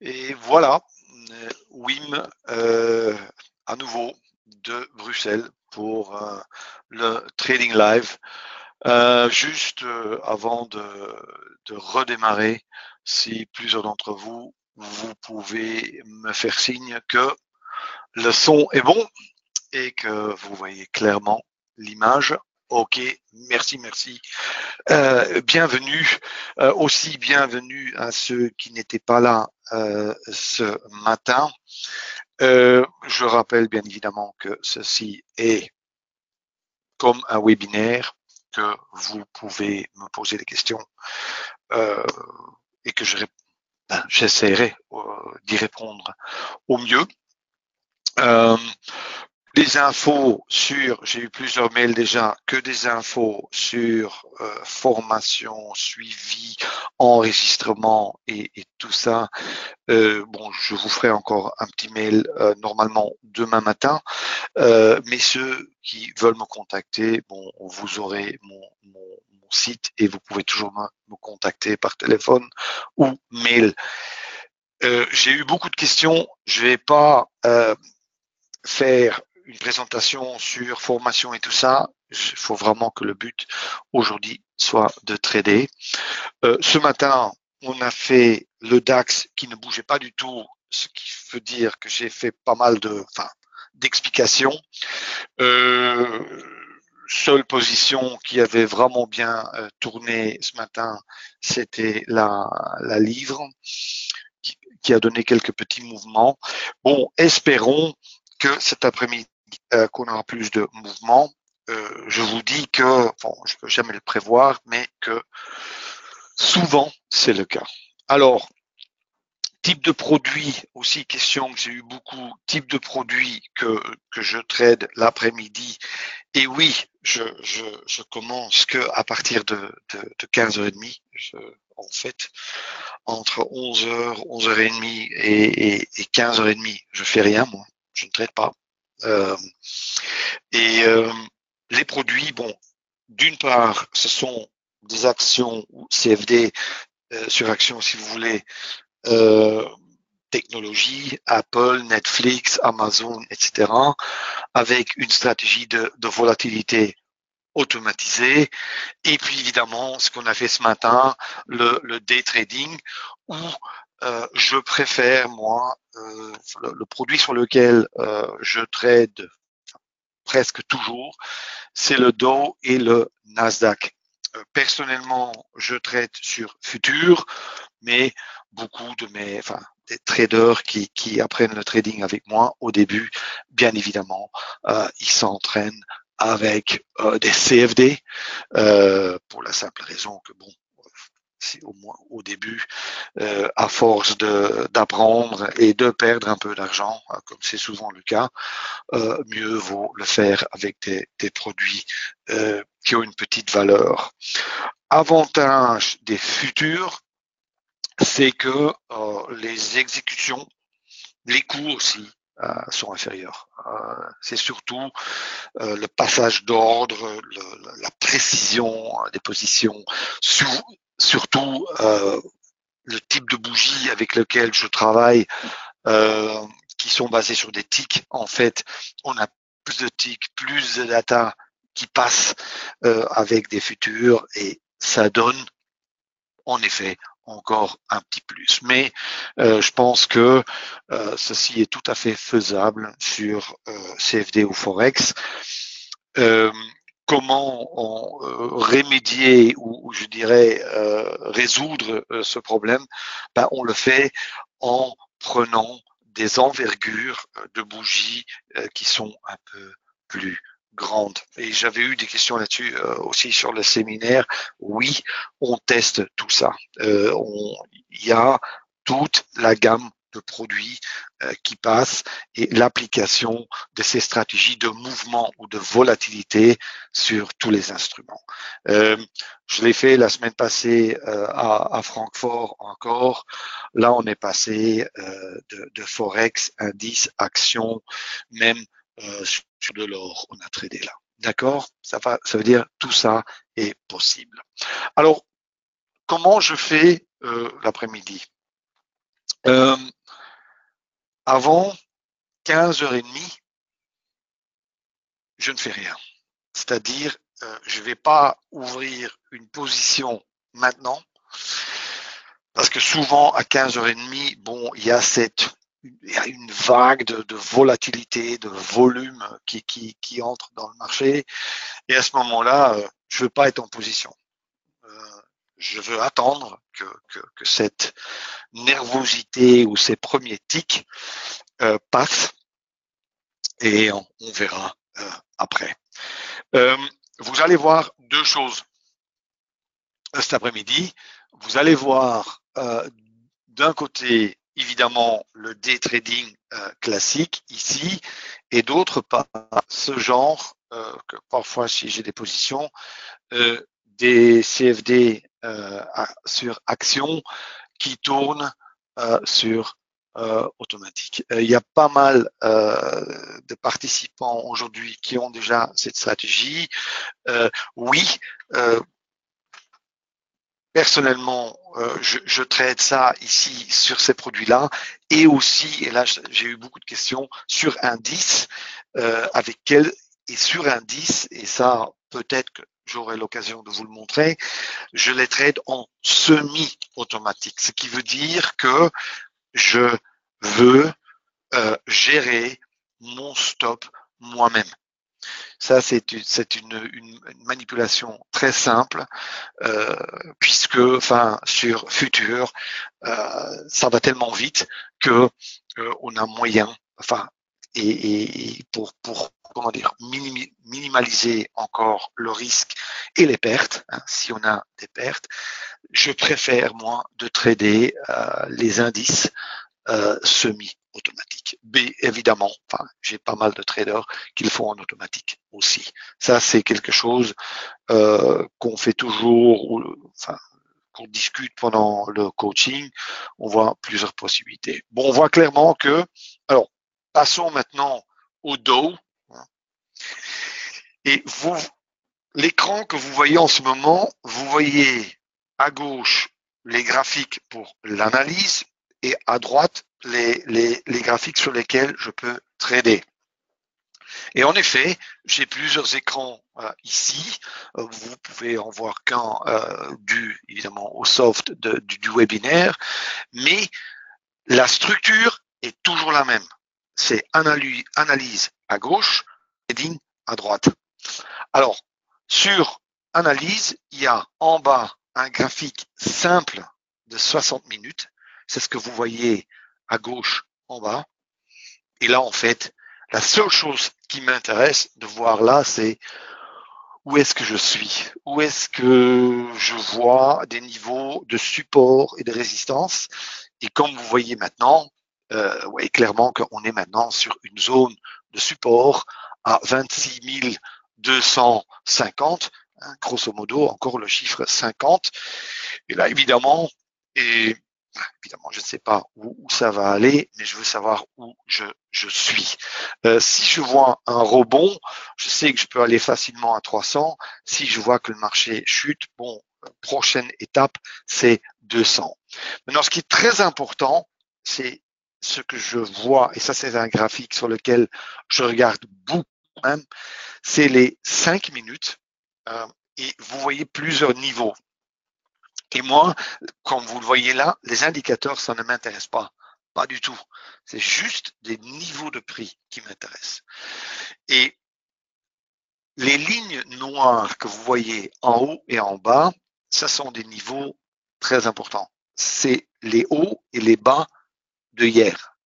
Et voilà, Wim à nouveau de Bruxelles pour le Trading Live. Juste avant de redémarrer, si plusieurs d'entre vous, vous pouvez me faire signe que le son est bon et que vous voyez clairement l'image. Ok, merci, merci. Bienvenue, aussi bienvenue à ceux qui n'étaient pas là ce matin. Je rappelle bien évidemment que ceci est comme un webinaire, que vous pouvez me poser des questions et que j'essaierai d'y répondre au mieux. Des infos sur, j'ai eu plusieurs mails déjà, que des infos sur formation, suivi, enregistrement et tout ça. Bon, je vous ferai encore un petit mail normalement demain matin. Mais ceux qui veulent me contacter, bon, vous aurez mon site et vous pouvez toujours me contacter par téléphone ou mail. J'ai eu beaucoup de questions. Je vais pas faire une présentation sur formation et tout ça. Il faut vraiment que le but aujourd'hui soit de trader. Ce matin, on a fait le DAX qui ne bougeait pas du tout, ce qui veut dire que j'ai fait pas mal d'explications. Seule position qui avait vraiment bien tourné ce matin, c'était la livre qui a donné quelques petits mouvements. Bon, espérons que cet après-midi, qu'on aura plus de mouvements. Je vous dis que, bon, je ne peux jamais le prévoir, mais que souvent, c'est le cas. Alors, type de produit, aussi question que j'ai eu beaucoup, type de produit que je trade l'après-midi. Et oui, je commence que à partir de 15h30. En fait, entre 11h, 11h30 et 15h30, je fais rien, moi. Je ne trade pas. Les produits, bon, d'une part, ce sont des actions ou CFD sur actions, si vous voulez, technologie, Apple, Netflix, Amazon, etc., avec une stratégie de volatilité automatisée. Et puis évidemment, ce qu'on a fait ce matin, le day trading, où je préfère, moi, le produit sur lequel je trade presque toujours, c'est le Dow et le Nasdaq. Personnellement, je trade sur futur, mais beaucoup de des traders qui apprennent le trading avec moi au début, bien évidemment, ils s'entraînent avec des CFD pour la simple raison que bon, c'est au moins au début, à force d'apprendre et de perdre un peu d'argent, comme c'est souvent le cas, mieux vaut le faire avec des produits qui ont une petite valeur. Avantage des futurs, c'est que les exécutions, les coûts aussi sont inférieurs. C'est surtout le passage d'ordre, la précision des positions, surtout le type de bougie avec lequel je travaille, qui sont basés sur des ticks. En fait, on a plus de ticks, plus de data qui passent avec des futurs et ça donne en effet encore un petit plus. Mais je pense que ceci est tout à fait faisable sur CFD ou Forex. Comment remédier ou je dirais résoudre ce problème, on le fait en prenant des envergures de bougies qui sont un peu plus grandes. Et j'avais eu des questions là-dessus aussi sur le séminaire. Oui, on teste tout ça. Il y a toute la gamme de produits qui passent et l'application de ces stratégies de mouvement ou de volatilité sur tous les instruments. Je l'ai fait la semaine passée à Francfort encore. Là, on est passé de Forex, indice, action, même sur de l'or, on a tradé là. D'accord? Ça veut dire tout ça est possible. Alors, comment je fais l'après-midi? Euh, Avant 15h30, je ne fais rien. C'est-à-dire, je ne vais pas ouvrir une position maintenant, parce que souvent à 15h30, bon, il y a une vague de volatilité, de volume qui entre dans le marché. Et à ce moment-là, je ne veux pas être en position. Euh, je veux attendre que cette nervosité ou ces premiers tics passent et on verra après. Euh, vous allez voir deux choses cet après-midi. Vous allez voir d'un côté, évidemment, le day trading classique ici, et d'autre part, ce genre, que parfois, si j'ai des positions, des CFD sur action qui tournent sur automatique. Il y a pas mal de participants aujourd'hui qui ont déjà cette stratégie. Oui, personnellement, je traite ça ici sur ces produits-là et aussi, et là j'ai eu beaucoup de questions sur indice, avec quel et sur indice, et ça peut-être que j'aurai l'occasion de vous le montrer, je les trade en semi-automatique, ce qui veut dire que je veux gérer mon stop moi-même. Ça, c'est une manipulation très simple, puisque, enfin, sur futur, ça va tellement vite que on a moyen, enfin, et pour comment dire, minimaliser encore le risque et les pertes, hein, si on a des pertes, je préfère moi de trader les indices semi-automatique. Mais évidemment, enfin, j'ai pas mal de traders qui le font en automatique aussi. Ça, c'est quelque chose qu'on fait toujours, enfin, qu'on discute pendant le coaching. On voit plusieurs possibilités. Bon, on voit clairement que, alors, passons maintenant au Dow. Et vous, l'écran que vous voyez en ce moment, vous voyez à gauche les graphiques pour l'analyse et à droite les graphiques sur lesquels je peux trader. Et en effet, j'ai plusieurs écrans ici. Vous pouvez en voir qu'un dû évidemment au soft du webinaire, mais la structure est toujours la même. C'est analyse à gauche, trading à droite. Alors, sur analyse, il y a en bas un graphique simple de 60 minutes. C'est ce que vous voyez à gauche en bas. Et là, en fait, la seule chose qui m'intéresse de voir là, c'est où est-ce que je suis, où est-ce que je vois des niveaux de support et de résistance. Et comme vous voyez maintenant, ouais, clairement qu'on est maintenant sur une zone de support à 26 250, hein, grosso modo, encore le chiffre 50. Et là, évidemment, et évidemment, je ne sais pas où ça va aller, mais je veux savoir où je suis. Si je vois un rebond, je sais que je peux aller facilement à 300. Si je vois que le marché chute, bon, prochaine étape, c'est 200. Maintenant, ce qui est très important, c'est ce que je vois, et ça c'est un graphique sur lequel je regarde beaucoup même, c'est les 5 minutes. Et vous voyez plusieurs niveaux. Et moi, comme vous le voyez là, les indicateurs, ça ne m'intéresse pas. Pas du tout. C'est juste des niveaux de prix qui m'intéressent. Et les lignes noires que vous voyez en haut et en bas, ça sont des niveaux très importants. C'est les hauts et les bas de hier.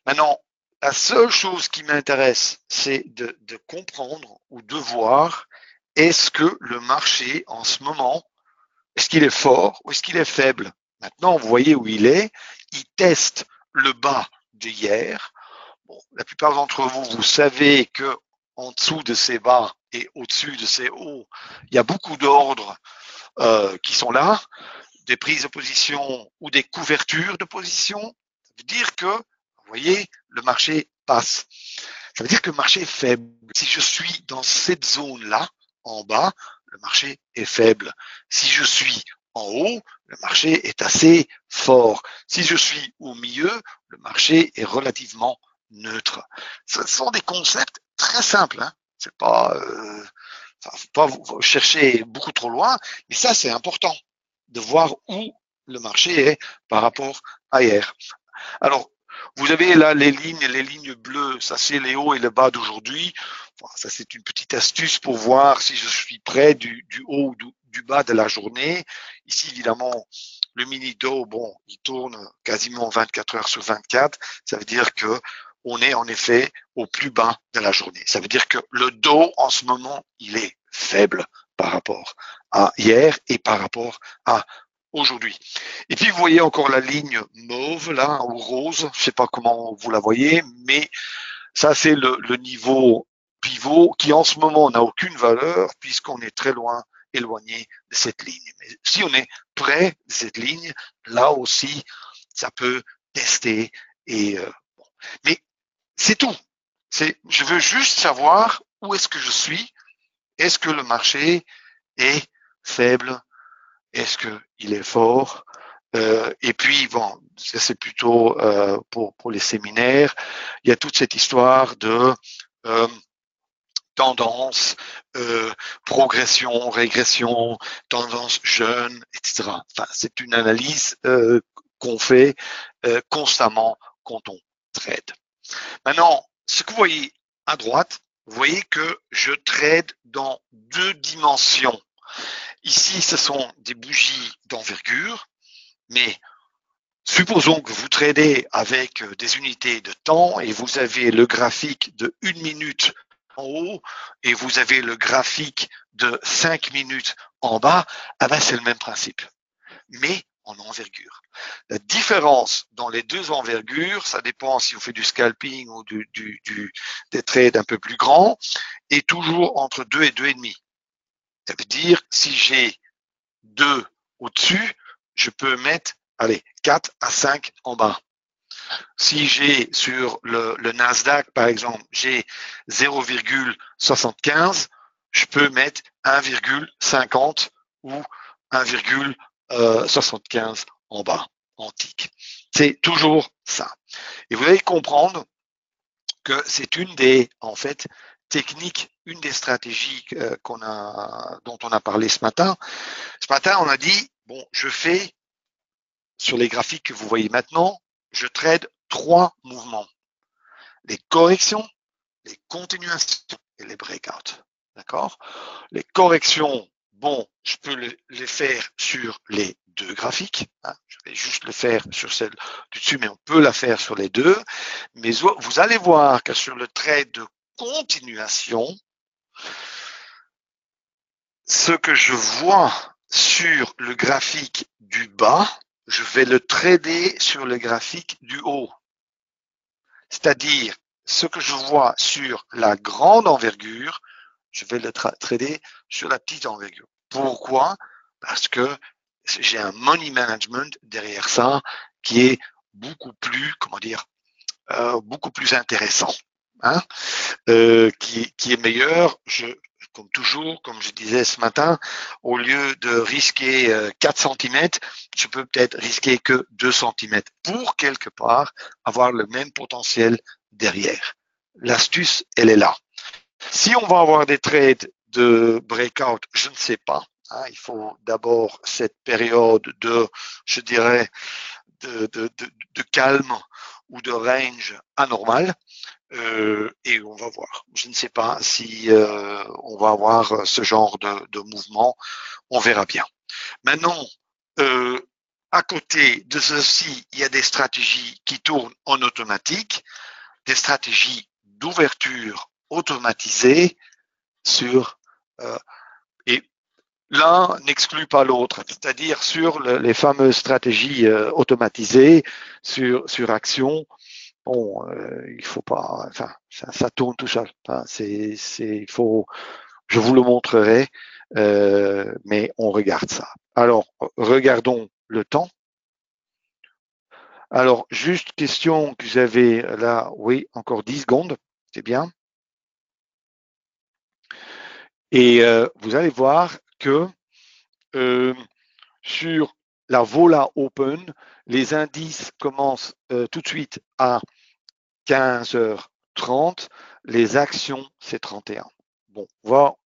Maintenant, la seule chose qui m'intéresse, c'est de comprendre ou de voir est-ce que le marché en ce moment, est-ce qu'il est fort ou est-ce qu'il est faible? Maintenant, vous voyez où il est. Il teste le bas d'hier. Bon, la plupart d'entre vous, vous savez que en dessous de ces bas et au-dessus de ces hauts, il y a beaucoup d'ordres qui sont là, des prises de position ou des couvertures de position. Ça veut dire que, vous voyez, le marché passe. Ça veut dire que le marché est faible. Si je suis dans cette zone-là, en bas, le marché est faible. Si je suis en haut, le marché est assez fort. Si je suis au milieu, le marché est relativement neutre. Ce sont des concepts très simples. Hein. C'est pas, faut pas vous chercher beaucoup trop loin, mais ça c'est important de voir où le marché est par rapport à hier. Alors, vous avez là les lignes bleues, ça c'est les hauts et le bas d'aujourd'hui. Enfin, ça c'est une petite astuce pour voir si je suis près du haut ou du bas de la journée. Ici, évidemment, le mini Dow, bon, il tourne quasiment 24 heures sur 24. Ça veut dire que on est en effet au plus bas de la journée. Ça veut dire que le Dow, en ce moment, il est faible par rapport à hier et par rapport à aujourd'hui. Et puis, vous voyez encore la ligne mauve, là, ou rose, je sais pas comment vous la voyez, mais ça, c'est le niveau pivot qui, en ce moment, n'a aucune valeur puisqu'on est très loin, éloigné de cette ligne. Mais si on est près de cette ligne, là aussi, ça peut tester et bon. Mais c'est tout. Je veux juste savoir où est-ce que je suis. Est-ce que le marché est faible? Est-ce qu'il est fort? Et puis, bon, ça c'est plutôt pour les séminaires. Il y a toute cette histoire de euh, tendance, progression, régression, tendance jeune, etc. Enfin, c'est une analyse qu'on fait constamment quand on trade. Maintenant, ce que vous voyez à droite, vous voyez que je trade dans deux dimensions. Ici, ce sont des bougies d'envergure, mais supposons que vous tradez avec des unités de temps et vous avez le graphique de 1 minute en haut et vous avez le graphique de 5 minutes en bas, ah ben c'est le même principe, mais en envergure. La différence dans les deux envergures, ça dépend si vous faites du scalping ou des trades un peu plus grands, est toujours entre 2 et 2,5. Ça veut dire si j'ai 2 au-dessus, je peux mettre, allez, 4 à 5 en bas. Si j'ai sur le Nasdaq, par exemple, j'ai 0,75, je peux mettre 1,50 ou 1,75 en bas, en tick. C'est toujours ça. Et vous allez comprendre que c'est une des, en fait, techniques, une des stratégies dont on a parlé ce matin. Ce matin, on a dit, bon, je fais, sur les graphiques que vous voyez maintenant, je trade 3 mouvements. Les corrections, les continuations et les breakouts. D'accord? Les corrections, bon, je peux les faire sur les deux graphiques. Hein. Je vais juste le faire sur celle du dessus, mais on peut la faire sur les deux. Mais vous allez voir que sur le trade de continuation, ce que je vois sur le graphique du bas, je vais le trader sur le graphique du haut. C'est-à-dire, ce que je vois sur la grande envergure, je vais le trader sur la petite envergure. Pourquoi? Parce que j'ai un money management derrière ça qui est beaucoup plus, comment dire, beaucoup plus intéressant, hein, qui est meilleur. Comme toujours, comme je disais ce matin, au lieu de risquer 4 cm, je peux peut-être risquer que 2 cm pour quelque part avoir le même potentiel derrière. L'astuce, elle est là. Si on va avoir des trades de breakout, je ne sais pas. Hein, il faut d'abord cette période de, je dirais, de calme ou de range anormal. Et on va voir. Je ne sais pas si on va avoir ce genre de mouvement. On verra bien. Maintenant, à côté de ceci, il y a des stratégies qui tournent en automatique, des stratégies d'ouverture automatisée sur et l'un n'exclut pas l'autre, c'est-à-dire sur les fameuses stratégies automatisées sur action. Bon, il faut pas, enfin, ça tourne tout seul. Hein, il faut, je vous le montrerai, mais on regarde ça. Alors, regardons le temps. Alors, juste question que vous avez là, oui, encore 10 secondes, c'est bien. Et vous allez voir que sur la Vola Open, les indices commencent tout de suite à 15h30. Les actions, c'est 31. Bon,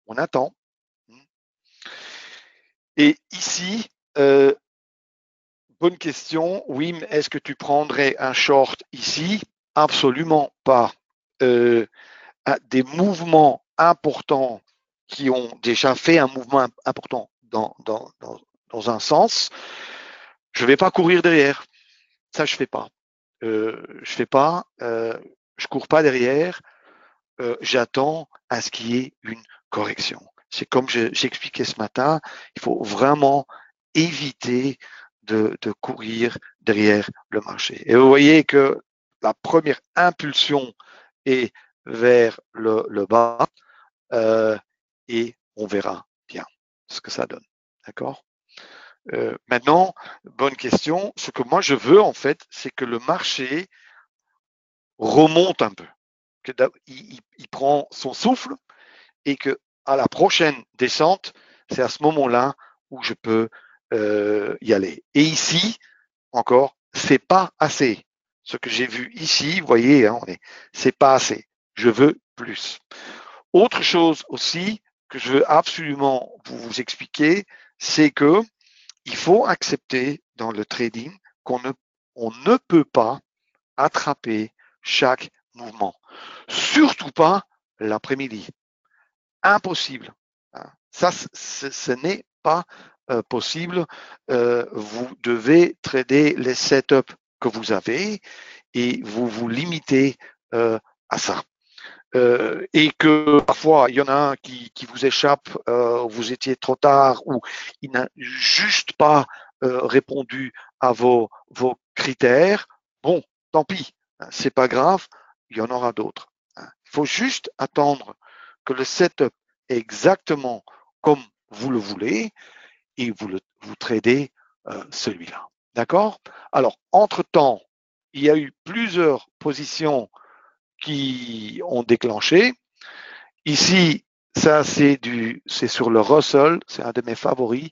on attend. Et ici, bonne question. Oui, mais est-ce que tu prendrais un short ici? Absolument pas. Des mouvements importants qui ont déjà fait un mouvement important dans un sens, je ne vais pas courir derrière. Ça, je fais pas. Je cours pas derrière. J'attends à ce qu'il y ait une correction. C'est comme j'expliquais ce matin, il faut vraiment éviter de courir derrière le marché. Et vous voyez que la première impulsion est vers le bas et on verra bien ce que ça donne. D'accord? Maintenant, bonne question. Ce que moi je veux en fait, c'est que le marché remonte un peu, il prend son souffle et que à la prochaine descente, c'est à ce moment-là où je peux y aller. Et ici, encore, c'est pas assez. Ce que j'ai vu ici, vous voyez, hein, c'est pas assez. Je veux plus. Autre chose aussi que je veux absolument vous expliquer, c'est que il faut accepter dans le trading on ne peut pas attraper chaque mouvement. Surtout pas l'après-midi. Impossible. Ça, ce n'est pas possible. Vous devez trader les setups que vous avez et vous vous limitez à ça. Et que parfois il y en a un qui vous échappe, vous étiez trop tard ou il n'a juste pas répondu à vos critères. Bon, tant pis, c'est pas grave, il y en aura d'autres. Il faut juste attendre que le setup est exactement comme vous le voulez et vous tradez celui-là. D'accord? Alors, entre-temps, il y a eu plusieurs positions qui ont déclenché. Ici, ça, c'est sur le Russell, c'est un de mes favoris.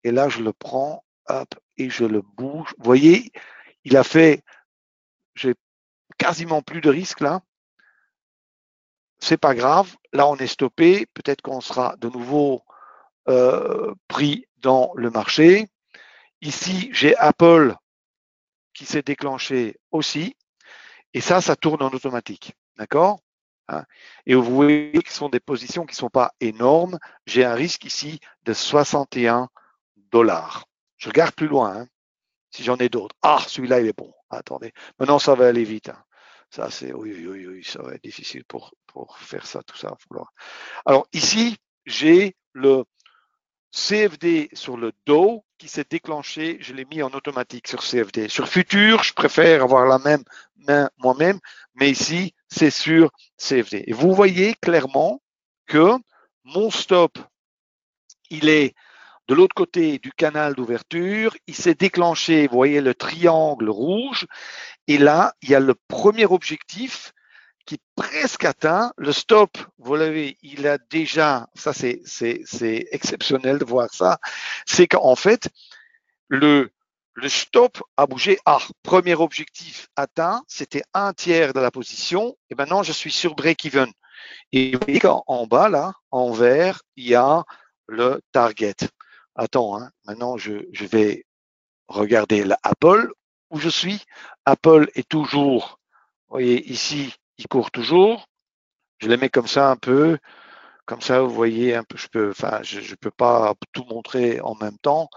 Et là, je le prends, hop, et je le bouge. Vous voyez, il a fait, j'ai quasiment plus de risque là. C'est pas grave. Là, on est stoppé. Peut-être qu'on sera de nouveau pris dans le marché. Ici, j'ai Apple qui s'est déclenché aussi. Et ça tourne en automatique. D'accord? Et vous voyez que ce sont des positions qui ne sont pas énormes. J'ai un risque ici de 61 $. Je regarde plus loin, hein, si j'en ai d'autres. Ah, celui-là, il est bon. Attendez. Maintenant, ça va aller vite. Hein. Ça, c'est, oui, ça va être difficile pour faire ça, tout ça. Alors, ici, j'ai le CFD sur le dos qui s'est déclenché, je l'ai mis en automatique sur CFD. Sur futur, je préfère avoir la même main moi-même, mais ici, c'est sur CFD. Et vous voyez clairement que mon stop, il est de l'autre côté du canal d'ouverture, il s'est déclenché, vous voyez le triangle rouge, et là, il y a le premier objectif qui est presque atteint. Le stop, vous l'avez, il a déjà, ça c'est exceptionnel de voir ça, c'est qu'en fait, le stop a bougé. Ah, premier objectif atteint, c'était un tiers de la position, et maintenant je suis sur break-even. Et vous voyez qu'en bas, là, en vert, il y a le target. Attends, hein, maintenant je vais regarder l'Apple où je suis. Apple est toujours, vous voyez ici, il court toujours. Je les mets comme ça un peu, comme ça vous voyez un peu. Je peux pas tout montrer en même temps,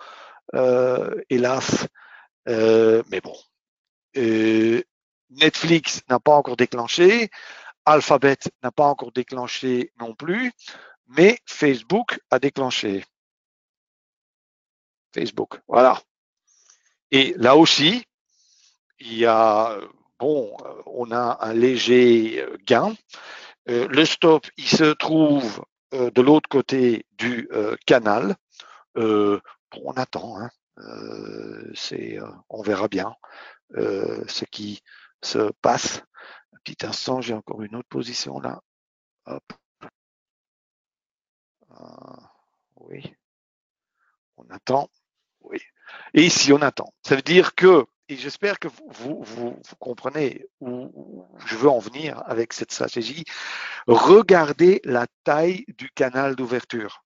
hélas. Mais bon, Netflix n'a pas encore déclenché, Alphabet n'a pas encore déclenché non plus, mais Facebook a déclenché. Facebook, voilà. Et là aussi, il y a, on a un léger gain. Le stop, il se trouve de l'autre côté du canal. On attend, hein. On verra bien ce qui se passe. Un petit instant, j'ai encore une autre position là. Hop. Oui, on attend. Oui. Et ici, on attend. Ça veut dire que, et j'espère que vous comprenez où je veux en venir avec cette stratégie, regardez la taille du canal d'ouverture.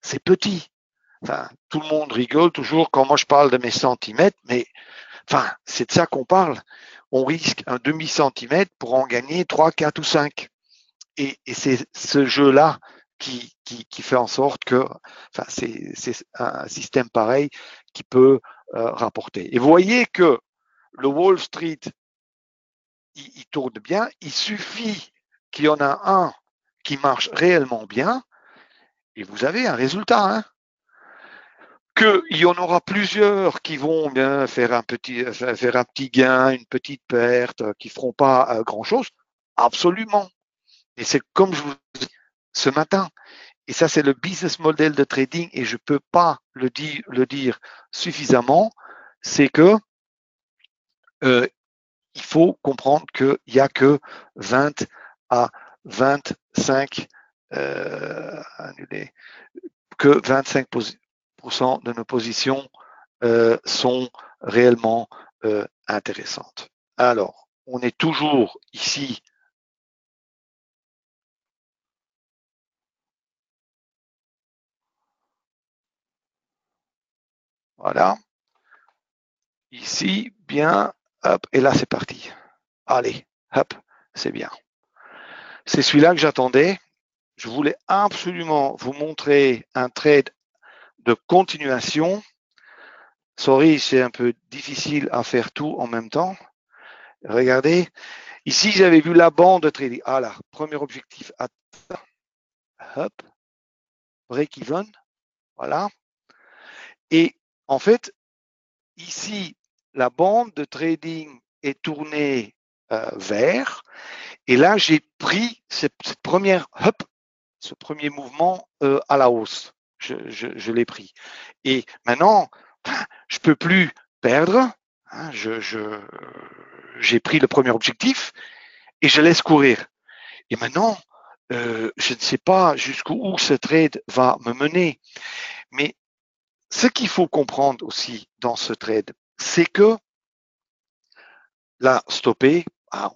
C'est petit. Enfin, tout le monde rigole toujours quand moi je parle de mes centimètres, mais enfin, c'est de ça qu'on parle. On risque un demi-centimètre pour en gagner 3, 4 ou 5. Et c'est ce jeu-là qui fait en sorte que enfin, c'est un système pareil qui peut rapporter. Et vous voyez que le Wall Street, il tourne bien. Il suffit qu'il y en a un qui marche réellement bien et vous avez un résultat. Hein. Qu'il y en aura plusieurs qui vont bien faire un petit gain, une petite perte, qui feront pas grand-chose. Absolument. Et c'est comme je vous dis ce matin. Et ça, c'est le business model de trading et je ne peux pas le dire suffisamment. C'est que il faut comprendre qu'il n'y a que 20 à 25 que 25% de nos positions sont réellement intéressantes. Alors, on est toujours ici. Voilà. Ici, bien, hop, et là, c'est parti. Allez, hop, c'est bien. C'est celui-là que j'attendais. Je voulais absolument vous montrer un trade de continuation. Sorry, c'est un peu difficile à faire tout en même temps. Regardez, ici, j'avais vu la bande de trading. Ah là, premier objectif, hop, break-even, voilà. Et en fait, ici, la bande de trading est tournée vers. Et là, j'ai pris cette première, hop, ce premier mouvement à la hausse. Je l'ai pris. Et maintenant, je peux plus perdre. Hein, j'ai pris le premier objectif et je laisse courir. Et maintenant, je ne sais pas jusqu'où ce trade va me mener. Mais ce qu'il faut comprendre aussi dans ce trade, c'est que là, stoppé,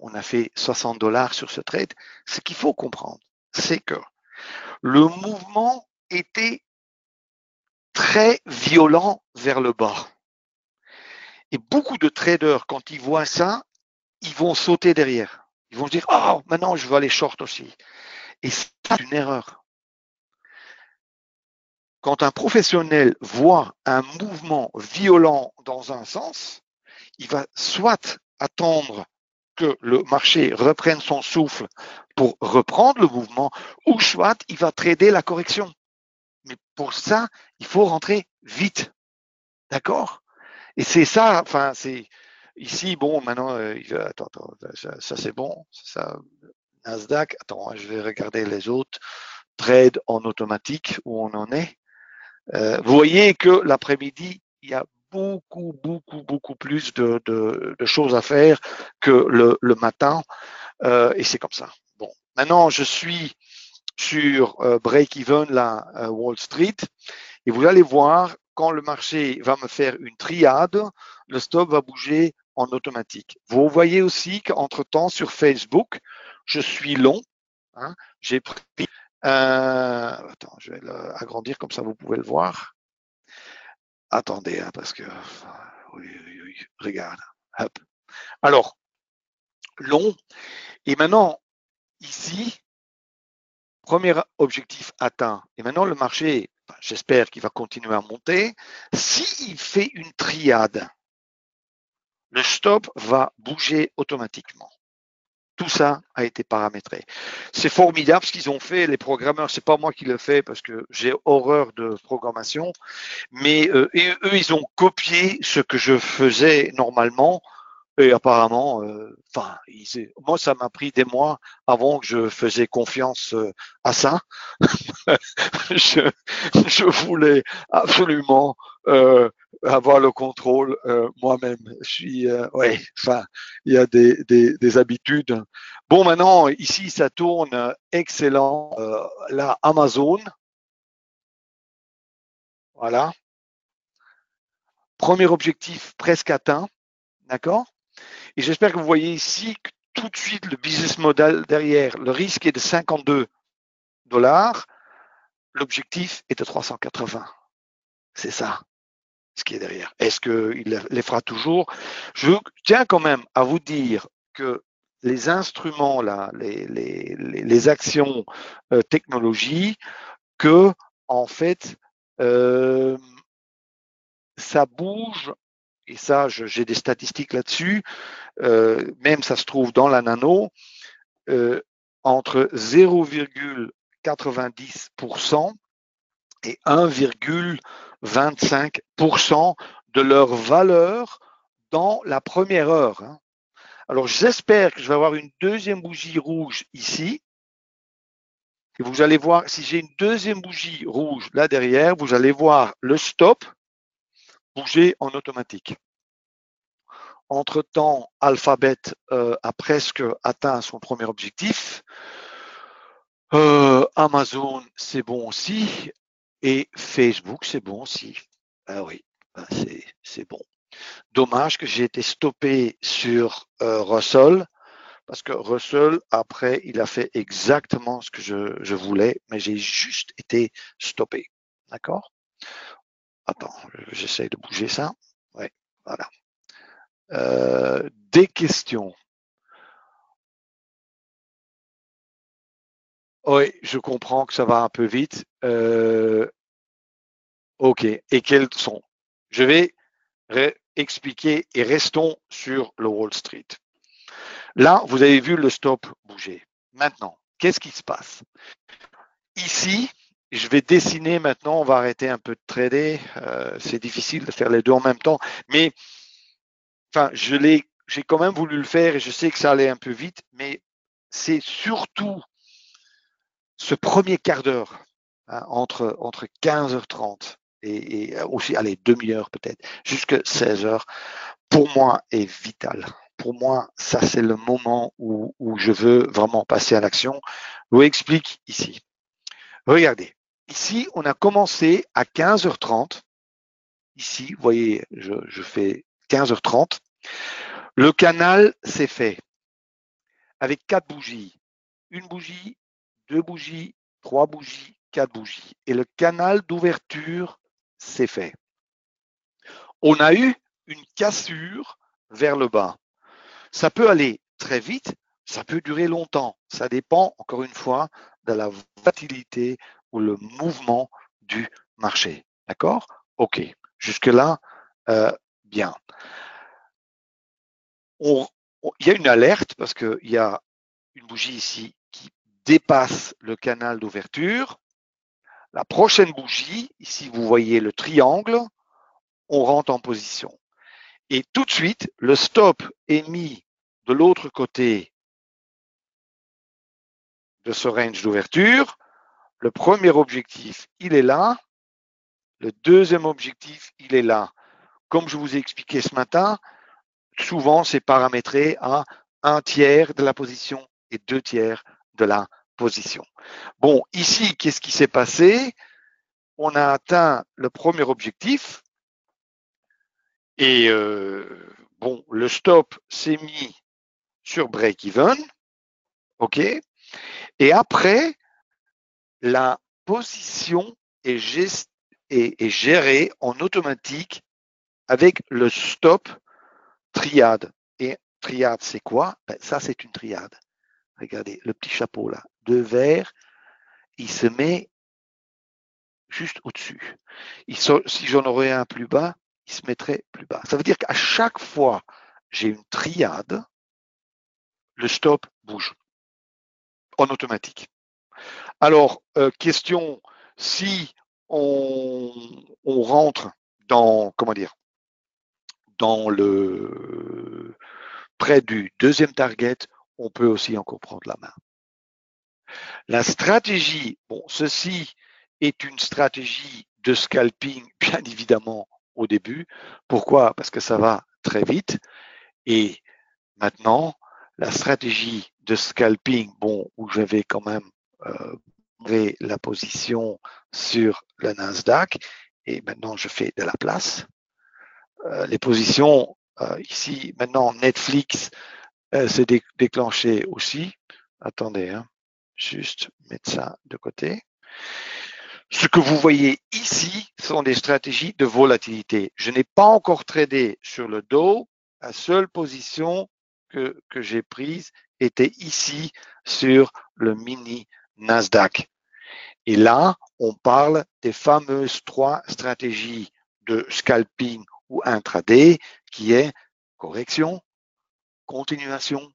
on a fait 60 dollars sur ce trade. Ce qu'il faut comprendre, c'est que le mouvement était très violent vers le bas. Et beaucoup de traders, quand ils voient ça, ils vont sauter derrière. Ils vont se dire, oh, maintenant je vais aller short aussi. Et c'est une erreur. Quand un professionnel voit un mouvement violent dans un sens, il va soit attendre que le marché reprenne son souffle pour reprendre le mouvement, ou soit il va trader la correction. Mais pour ça, il faut rentrer vite. D'accord? Et c'est ça, enfin, c'est ici, bon, maintenant, attends, ça c'est bon, ça, Nasdaq, attends, je vais regarder les autres trades en automatique où on en est. Vous voyez que l'après-midi, il y a beaucoup plus de choses à faire que le matin, et c'est comme ça. Bon, maintenant, je suis sur break-even, la Wall Street, et vous allez voir, quand le marché va me faire une triade, le stop va bouger en automatique. Vous voyez aussi qu'entre-temps, sur Facebook, je suis long. Hein, j'ai pris attends, je vais l'agrandir comme ça, vous pouvez le voir. Attendez, hein, parce que oui, regarde. Hop. Alors, long. Et maintenant, ici, premier objectif atteint. Et maintenant, le marché, j'espère qu'il va continuer à monter. S'il fait une triade, le stop va bouger automatiquement. Tout ça a été paramétré. C'est formidable ce qu'ils ont fait, les programmeurs. C'est pas moi qui le fais parce que j'ai horreur de programmation, mais eux, ils ont copié ce que je faisais normalement. Et apparemment, enfin, moi, ça m'a pris des mois avant que je faisais confiance à ça. je, je voulais absolument avoir le contrôle moi-même. Je suis, ouais, enfin, il y a des habitudes. Bon, maintenant, ici, ça tourne excellent. La Amazon, voilà. Premier objectif presque atteint, d'accord? Et j'espère que vous voyez ici que tout de suite le business model derrière, le risque est de 52 $, l'objectif est de 380. C'est ça ce qui est derrière. Est-ce qu'il les fera toujours? Je tiens quand même à vous dire que les instruments, là, les actions technologie, que en fait, ça bouge, et ça, j'ai des statistiques là-dessus, même ça se trouve dans la nano, entre 0,90% et 1,25% de leur valeur dans la première heure. Hein. Alors j'espère que je vais avoir une deuxième bougie rouge ici. Et vous allez voir, si j'ai une deuxième bougie rouge là derrière, vous allez voir le stop bouger en automatique. Entre-temps, Alphabet a presque atteint son premier objectif. Amazon, c'est bon aussi. Et Facebook, c'est bon aussi. Ah oui, c'est bon. Dommage que j'ai été stoppé sur Russell, parce que Russell, après, il a fait exactement ce que je voulais, mais j'ai juste été stoppé. D'accord? Attends, j'essaie de bouger ça. Oui, voilà. Des questions? Oui, je comprends que ça va un peu vite. OK. Et quels sont? Je vais expliquer et restons sur le Wall Street. Là, vous avez vu le stop bouger. Maintenant, qu'est-ce qui se passe? Ici, je vais dessiner maintenant, on va arrêter un peu de trader. C'est difficile de faire les deux en même temps, mais enfin, j'ai quand même voulu le faire et je sais que ça allait un peu vite, mais c'est surtout ce premier quart d'heure, hein, entre 15h30 et aussi, allez, demi-heure peut-être, jusqu'à 16h, pour moi, est vital. Pour moi, ça, c'est le moment où je veux vraiment passer à l'action. Je vous explique ici. Regardez, ici, on a commencé à 15h30. Ici, vous voyez, je fais 15h30. Le canal s'est fait avec 4 bougies. Une bougie, 2 bougies, 3 bougies, 4 bougies. Et le canal d'ouverture s'est fait. On a eu une cassure vers le bas. Ça peut aller très vite, ça peut durer longtemps. Ça dépend, encore une fois, de la volatilité ou le mouvement du marché. D'accord? OK. Jusque-là, bien. Il y a une alerte parce qu'il y a une bougie ici qui dépasse le canal d'ouverture. La prochaine bougie, ici vous voyez le triangle, on rentre en position. Et tout de suite, le stop est mis de l'autre côté de ce range d'ouverture. Le premier objectif, il est là. Le deuxième objectif, il est là. Comme je vous ai expliqué ce matin, souvent c'est paramétré à 1/3 de la position et 2/3 de la position. Bon, ici, qu'est-ce qui s'est passé? On a atteint le premier objectif et bon, le stop s'est mis sur break-even, ok? Et après, la position est gérée en automatique avec le stop triade. Et triade, c'est quoi? Ben, ça, c'est une triade. Regardez, le petit chapeau là, de vert, il se met juste au-dessus. Si j'en aurais un plus bas, il se mettrait plus bas. Ça veut dire qu'à chaque fois j'ai une triade, le stop bouge en automatique. Alors, question, si on rentre dans, comment dire, dans le près du deuxième target, on peut aussi encore prendre la main. La stratégie, bon, ceci est une stratégie de scalping, bien évidemment, au début. Pourquoi? Parce que ça va très vite. Et maintenant, la stratégie de scalping, bon, où je vais quand même la position sur le Nasdaq, et maintenant je fais de la place. les positions. Ici, maintenant, Netflix s'est déclenché aussi. Attendez, hein, juste mettre ça de côté. Ce que vous voyez ici sont des stratégies de volatilité. Je n'ai pas encore tradé sur le Dow. La seule position que j'ai prise était ici sur le mini Nasdaq. Et là, on parle des fameuses 3 stratégies de scalping ou intraday qui est correction, continuation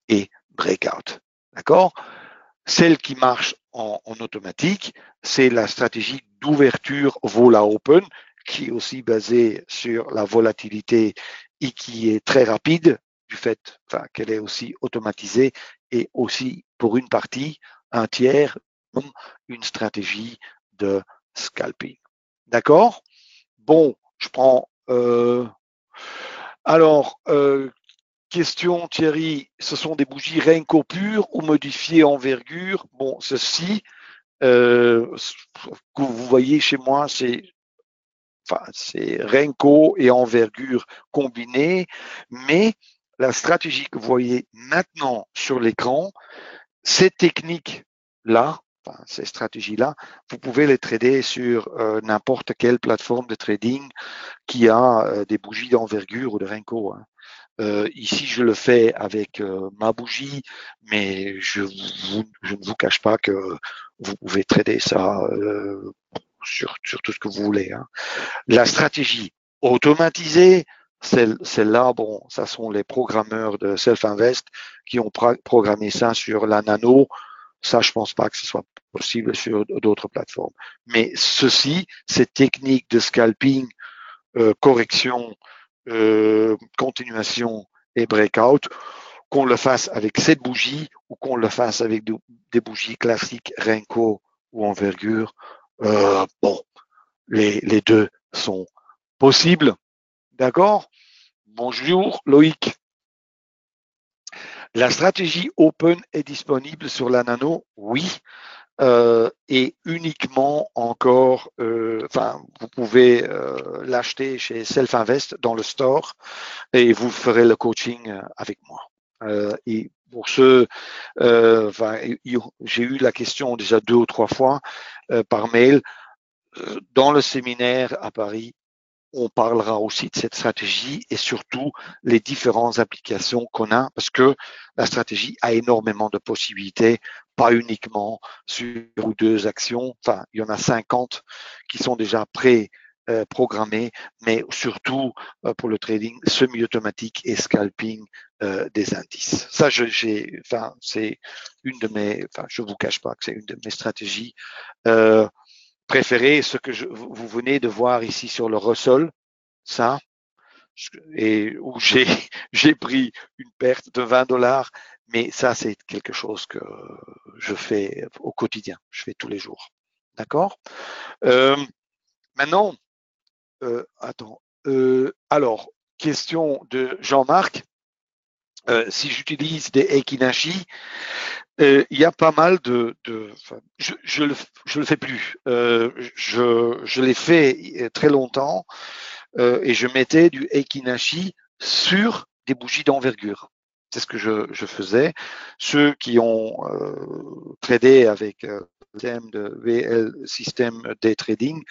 et breakout. D'accord? Celle qui marche en automatique, c'est la stratégie d'ouverture Vola Open, qui est aussi basée sur la volatilité et qui est très rapide du fait qu'elle est aussi automatisée et aussi pour une partie, un tiers, une stratégie de scalping. D'accord? Bon, je prends. Alors, question Thierry, ce sont des bougies Renko pures ou modifiées envergure? Bon, ceci, que vous voyez chez moi, c'est Renko et envergure combinées, mais la stratégie que vous voyez maintenant sur l'écran, ces techniques-là, ces stratégies-là, vous pouvez les trader sur n'importe quelle plateforme de trading qui a des bougies d'envergure ou de Renko. Hein. Ici, je le fais avec ma bougie, mais je ne vous cache pas que vous pouvez trader ça sur tout ce que vous voulez. Hein. La stratégie automatisée, celle-là, bon, ça sont les programmeurs de Self-Invest qui ont programmé ça sur la Nano. Ça, je pense pas que ce soit possible sur d'autres plateformes. Mais ceci, ces techniques de scalping, correction, continuation et breakout, qu'on le fasse avec cette bougie ou qu'on le fasse avec des bougies classiques Renko ou envergure, bon, les deux sont possibles. D'accord? Bonjour Loïc. La stratégie Open est disponible sur la Nano? Oui. Et uniquement encore, vous pouvez l'acheter chez Self-Invest dans le store et vous ferez le coaching avec moi. Et pour ceux, j'ai eu la question déjà 2 ou 3 fois par mail. Dans le séminaire à Paris, on parlera aussi de cette stratégie et surtout les différentes applications qu'on a parce que la stratégie a énormément de possibilités, pas uniquement sur 1 ou 2 actions. Enfin, il y en a 50 qui sont déjà pré-programmées, mais surtout pour le trading semi-automatique et scalping des indices. Ça, c'est une de mes, je vous cache pas que c'est une de mes stratégies préférées, ce que vous venez de voir ici sur le Russell, ça, et où j'ai pris une perte de $20, mais ça, c'est quelque chose que je fais au quotidien, je fais tous les jours. D'accord? Maintenant, alors, question de Jean-Marc. Si j'utilise des Ekinashi, il y a pas mal je le fais plus. Je l'ai fait très longtemps et je mettais du Ekinashi sur des bougies d'envergure. C'est ce que je faisais. Ceux qui ont tradé avec le système de VL, système day trading,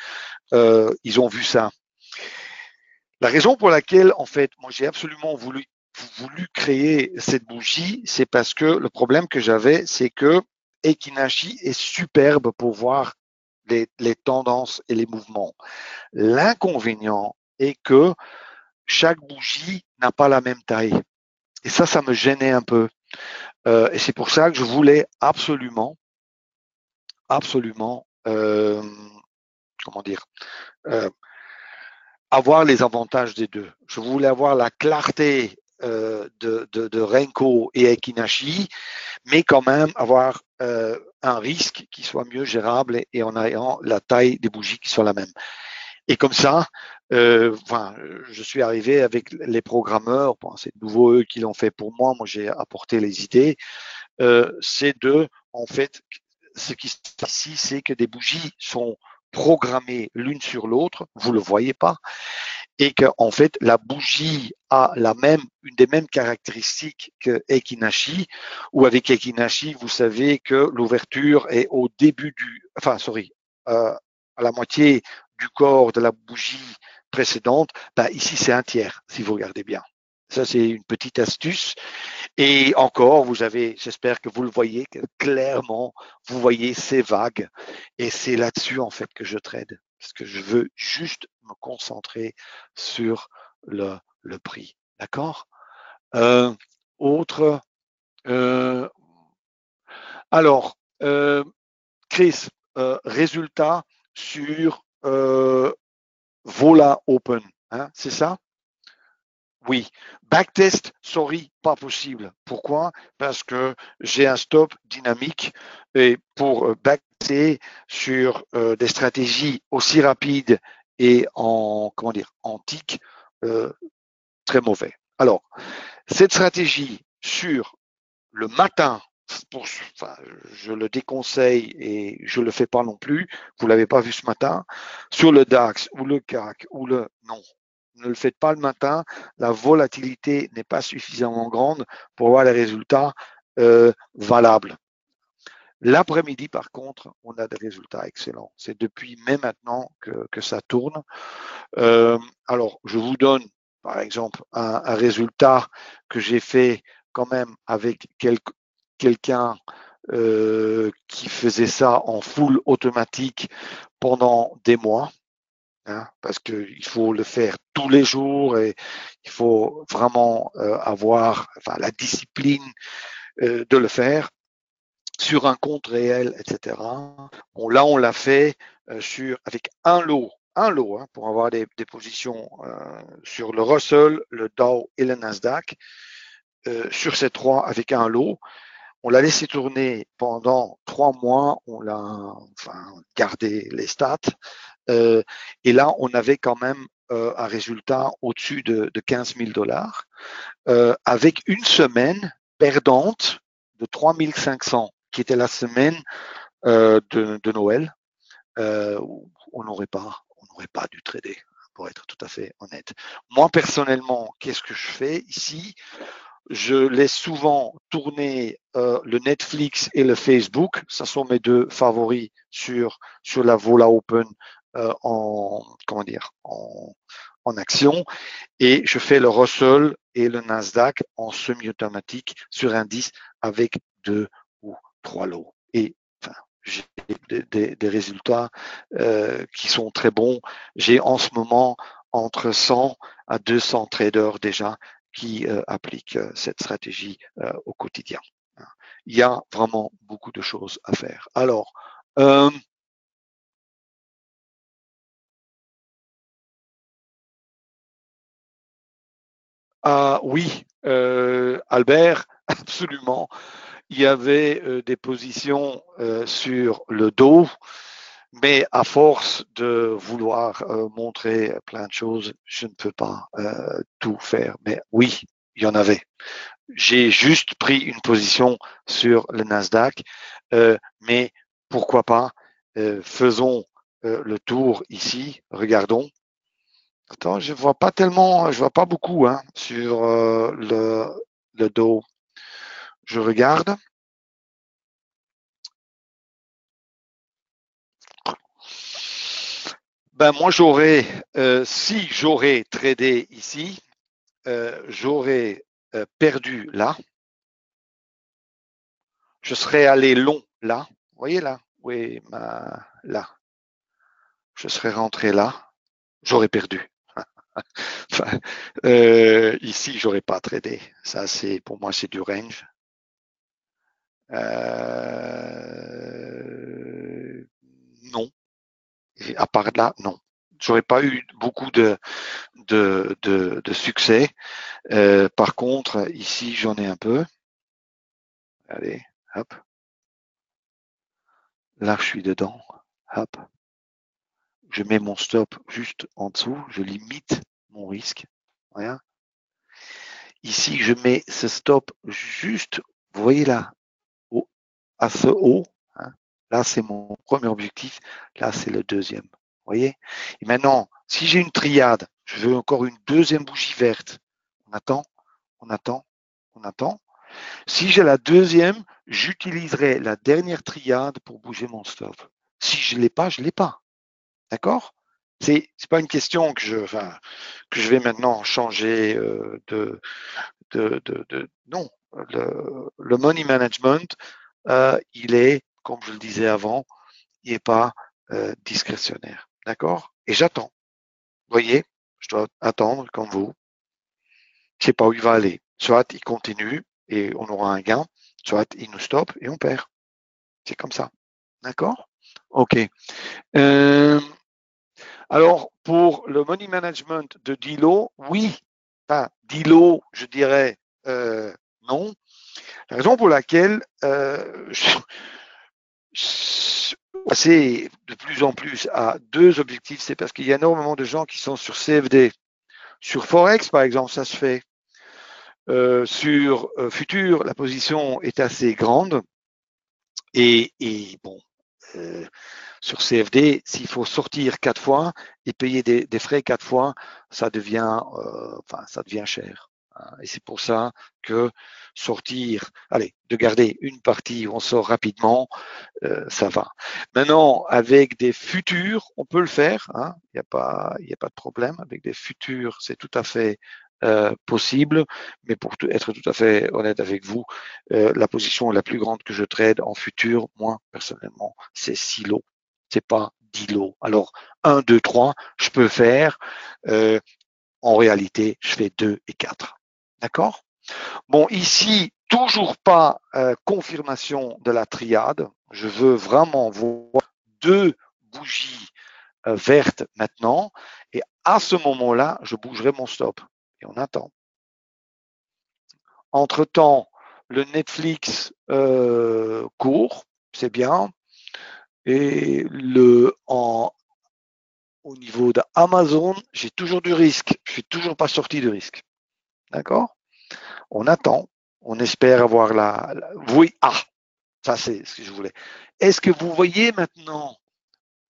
ils ont vu ça. La raison pour laquelle, en fait, moi j'ai absolument voulu créer cette bougie, c'est parce que le problème que j'avais, c'est que Ekinashi est superbe pour voir les tendances et les mouvements. L'inconvénient est que chaque bougie n'a pas la même taille. Et ça me gênait un peu. Et c'est pour ça que je voulais absolument, comment dire, avoir les avantages des deux. Je voulais avoir la clarté de Renko et Ekinashi, mais quand même avoir un risque qui soit mieux gérable et en ayant la taille des bougies qui soit la même. Et comme ça, je suis arrivé avec les programmeurs, bon, c'est de nouveau eux qui l'ont fait pour moi, moi j'ai apporté les idées, c'est en fait, ce qui se passe ici, c'est que des bougies sont programmées l'une sur l'autre, vous le voyez pas, et que en fait la bougie a une des mêmes caractéristiques que Ekinashi, ou avec Ekinashi, vous savez que l'ouverture est au début à la moitié du corps de la bougie précédente. Ben, ici c'est un tiers, si vous regardez bien. Ça, c'est une petite astuce. Et encore, j'espère que vous le voyez clairement, vous voyez ces vagues. Et c'est là-dessus, en fait, que je trade. Parce que je veux juste me concentrer sur le prix. D'accord? euh, Autre. euh, alors, Chris, résultat sur Vola Open. Hein, c'est ça? Oui, backtest, sorry, pas possible. Pourquoi? Parce que j'ai un stop dynamique et pour backtester sur des stratégies aussi rapides et en tick, euh, très mauvais. Alors, cette stratégie sur le matin, je le déconseille et je le fais pas non plus. Vous l'avez pas vu ce matin sur le DAX ou le CAC ou le non. Ne le faites pas le matin. La volatilité n'est pas suffisamment grande pour avoir les résultats valables. L'après-midi, par contre, on a des résultats excellents. C'est depuis mai maintenant que ça tourne. Alors, je vous donne, par exemple, un résultat que j'ai fait quand même avec quelqu'un qui faisait ça en full automatique pendant des mois. Hein, parce qu'il faut le faire tous les jours et il faut vraiment avoir la discipline de le faire sur un compte réel, etc. Bon, là, on l'a fait avec un lot hein, pour avoir des positions sur le Russell, le Dow et le Nasdaq. Sur ces trois, avec un lot, on l'a laissé tourner pendant 3 mois, on l'a gardé les stats. Et là, on avait quand même un résultat au-dessus de 15 000 dollars, avec une semaine perdante de 3 500, qui était la semaine de Noël. On n'aurait pas dû trader, pour être tout à fait honnête. Moi, personnellement, qu'est-ce que je fais ici? Je laisse souvent tourner le Netflix et le Facebook. Ce sont mes deux favoris sur la Vola Open en action. Et je fais le Russell et le Nasdaq en semi-automatique sur indice avec 2 ou 3 lots. Et j'ai des résultats qui sont très bons. J'ai en ce moment entre 100 à 200 traders déjà qui appliquent cette stratégie au quotidien. Il y a vraiment beaucoup de choses à faire. Alors, oui, Albert, absolument. Il y avait des positions sur le dos, mais à force de vouloir montrer plein de choses, je ne peux pas tout faire. Mais oui, il y en avait. J'ai juste pris une position sur le Nasdaq, mais pourquoi pas, faisons le tour ici, regardons. Attends, je vois pas beaucoup hein, sur le dos. Je regarde. Ben moi si j'aurais tradé ici, j'aurais perdu là. Je serais allé long là. Vous voyez là? Oui, là. Je serais rentré là. J'aurais perdu. Enfin, ici, j'aurais pas tradé. Ça, pour moi, c'est du range. Non. Et à part là, non. J'aurais pas eu beaucoup de succès. Par contre, ici, j'en ai un peu. Allez, hop. Là, je suis dedans. Hop. Je mets mon stop juste en dessous. Je limite mon risque. Rien. Ici, je mets ce stop juste, vous voyez là, à ce haut. Hein. Là, c'est mon premier objectif. Là, c'est le deuxième. Vous voyez? Et maintenant, si j'ai une triade, Je veux encore une deuxième bougie verte. On attend, on attend, on attend. Si j'ai la deuxième, j'utiliserai la dernière triade pour bouger mon stop. Si je l'ai pas, je l'ai pas. D'accord? C'est pas une question que je vais maintenant changer non. Le money management, il est, comme je le disais avant, il n'est pas discrétionnaire. D'accord? Et j'attends. Vous voyez, je dois attendre comme vous. Je ne sais pas où il va aller. Soit il continue et on aura un gain, soit il nous stoppe et on perd. C'est comme ça. D'accord? OK. Alors, pour le money management de Dilo, oui. Enfin, Dilo, je dirais non. La raison pour laquelle je passer de plus en plus à deux objectifs, c'est parce qu'il y a énormément de gens qui sont sur CFD. Sur Forex, par exemple, ça se fait. Sur Futur, la position est assez grande. Et bon, sur CFD, s'il faut sortir 4 fois et payer des frais 4 fois, ça devient cher. Et c'est pour ça que sortir, allez, de garder une partie où on sort rapidement, ça va. Maintenant, avec des futurs, on peut le faire. Hein, il n'y a pas de problème. Avec des futurs, c'est tout à fait possible. Mais pour être tout à fait honnête avec vous, la position la plus grande que je trade en futur, moi personnellement, c'est 6 lots. C'est pas 10 lots. Alors 1, 2, 3, je peux faire. En réalité, je fais 2 et 4. D'accord? Bon, ici, toujours pas confirmation de la triade. Je veux vraiment voir deux bougies vertes maintenant. Et à ce moment-là, je bougerai mon stop. Et on attend. Entre-temps, le Netflix court, c'est bien. Et au niveau d'Amazon, j'ai toujours du risque. Je suis toujours pas sorti du risque. D'accord? On attend. On espère avoir oui, ça c'est ce que je voulais. Est-ce que vous voyez maintenant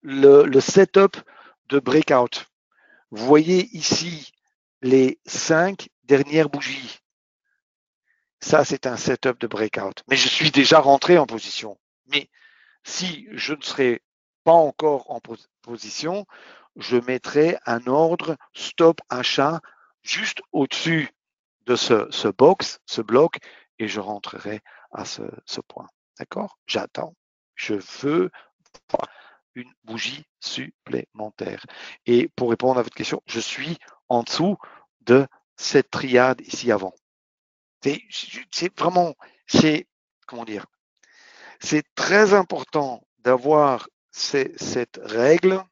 le setup de breakout? Vous voyez ici les 5 dernières bougies. Ça, c'est un setup de breakout. Mais je suis déjà rentré en position. Mais si je ne serais pas encore en position, je mettrai un ordre stop achat juste au-dessus de ce bloc, et je rentrerai à ce point. D'accord? J'attends. Je veux voir une bougie supplémentaire. Et pour répondre à votre question, je suis en dessous de cette triade ici avant. C'est vraiment, comment dire, c'est très important d'avoir cette règle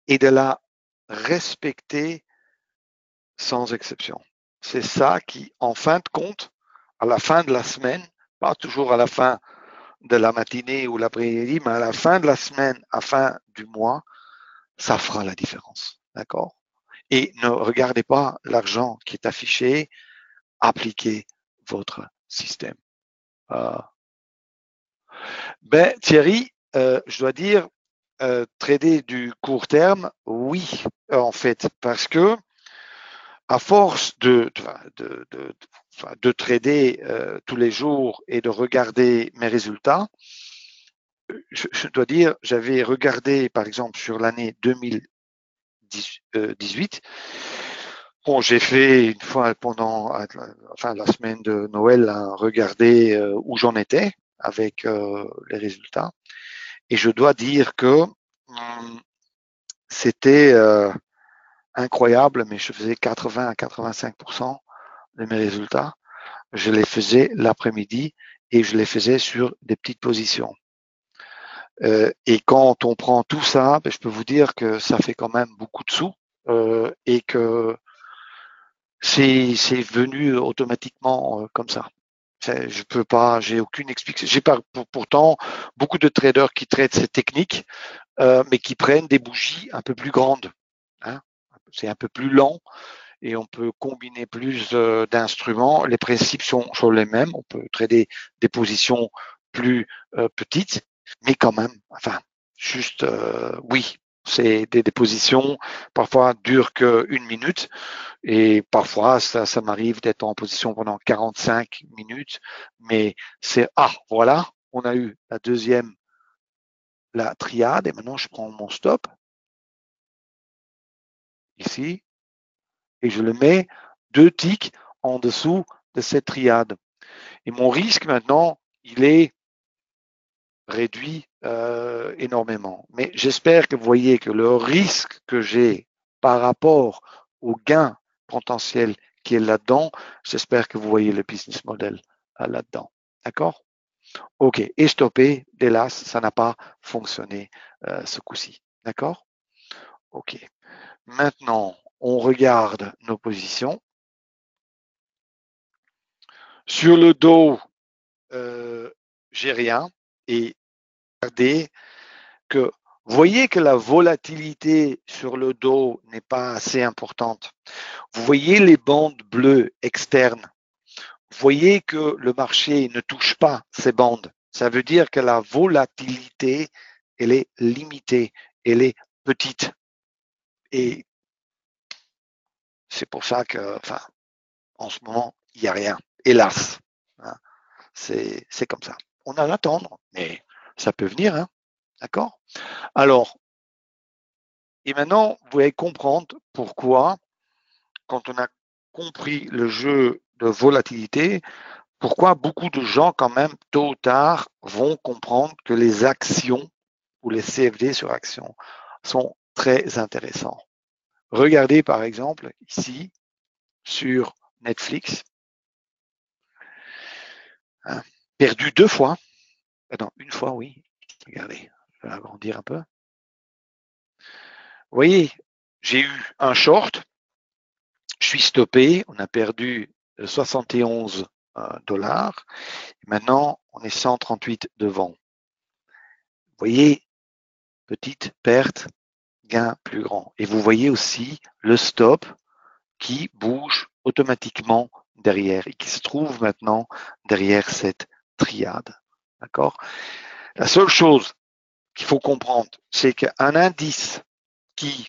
et de la respecter sans exception. C'est ça qui, en fin de compte, à la fin de la semaine, pas toujours à la fin de la matinée ou l'après-midi, mais à la fin de la semaine, à la fin du mois, ça fera la différence. D'accord? Et ne regardez pas l'argent qui est affiché, appliquez votre système. Thierry, je dois dire, trader du court terme, oui, en fait, parce que à force de trader tous les jours et de regarder mes résultats, je dois dire, j'avais regardé par exemple sur l'année 2018. Bon, j'ai fait une fois pendant la semaine de Noël regarder où j'en étais avec les résultats. Et je dois dire que c'était incroyable, mais je faisais 80 à 85% de mes résultats. Je les faisais l'après-midi et je les faisais sur des petites positions. Et quand on prend tout ça, je peux vous dire que ça fait quand même beaucoup de sous et que c'est venu automatiquement comme ça. Je peux pas, j'ai aucune explication. J'ai pas pourtant beaucoup de traders qui traitent ces techniques, mais qui prennent des bougies un peu plus grandes. Hein. C'est un peu plus lent et on peut combiner plus d'instruments. Les principes sont les mêmes. On peut trader des positions plus petites, mais quand même, enfin, juste oui, C'est des positions parfois durent qu'une minute et parfois ça m'arrive d'être en position pendant 45 minutes, mais c'est voilà, on a eu la deuxième, la triade et maintenant je prends mon stop ici et je le mets 2 ticks en dessous de cette triade. Et mon risque maintenant, il est réduit énormément. Mais j'espère que vous voyez que le risque que j'ai par rapport au gain potentiel qui est là-dedans, j'espère que vous voyez le business model là-dedans. D'accord? OK. Et stopper, hélas, ça n'a pas fonctionné ce coup-ci. D'accord? OK. Maintenant, on regarde nos positions. Sur le dos, j'ai rien. Et regardez que voyez que la volatilité sur le dos n'est pas assez importante. Vous voyez les bandes bleues externes. Vous voyez que le marché ne touche pas ces bandes. Ça veut dire que la volatilité, elle est limitée, elle est petite. Et c'est pour ça que, en ce moment, il n'y a rien. Hélas. C'est comme ça. On a à l'attendre, mais ça peut venir, hein. D'accord? Alors, et maintenant, vous allez comprendre pourquoi, quand on a compris le jeu de volatilité, pourquoi beaucoup de gens, quand même, tôt ou tard, vont comprendre que les actions ou les CFD sur actions sont très intéressants. Regardez, par exemple, ici, sur Netflix, hein, perdu 2 fois. Non, une fois, oui. Regardez, je vais agrandir un peu. Vous voyez, j'ai eu un short, je suis stoppé, on a perdu 71 dollars. Maintenant, on est 138 devant. Vous voyez, petite perte, gain plus grand. Et vous voyez aussi le stop qui bouge automatiquement derrière et qui se trouve maintenant derrière cette triade. D'accord? La seule chose qu'il faut comprendre, c'est qu'un indice qui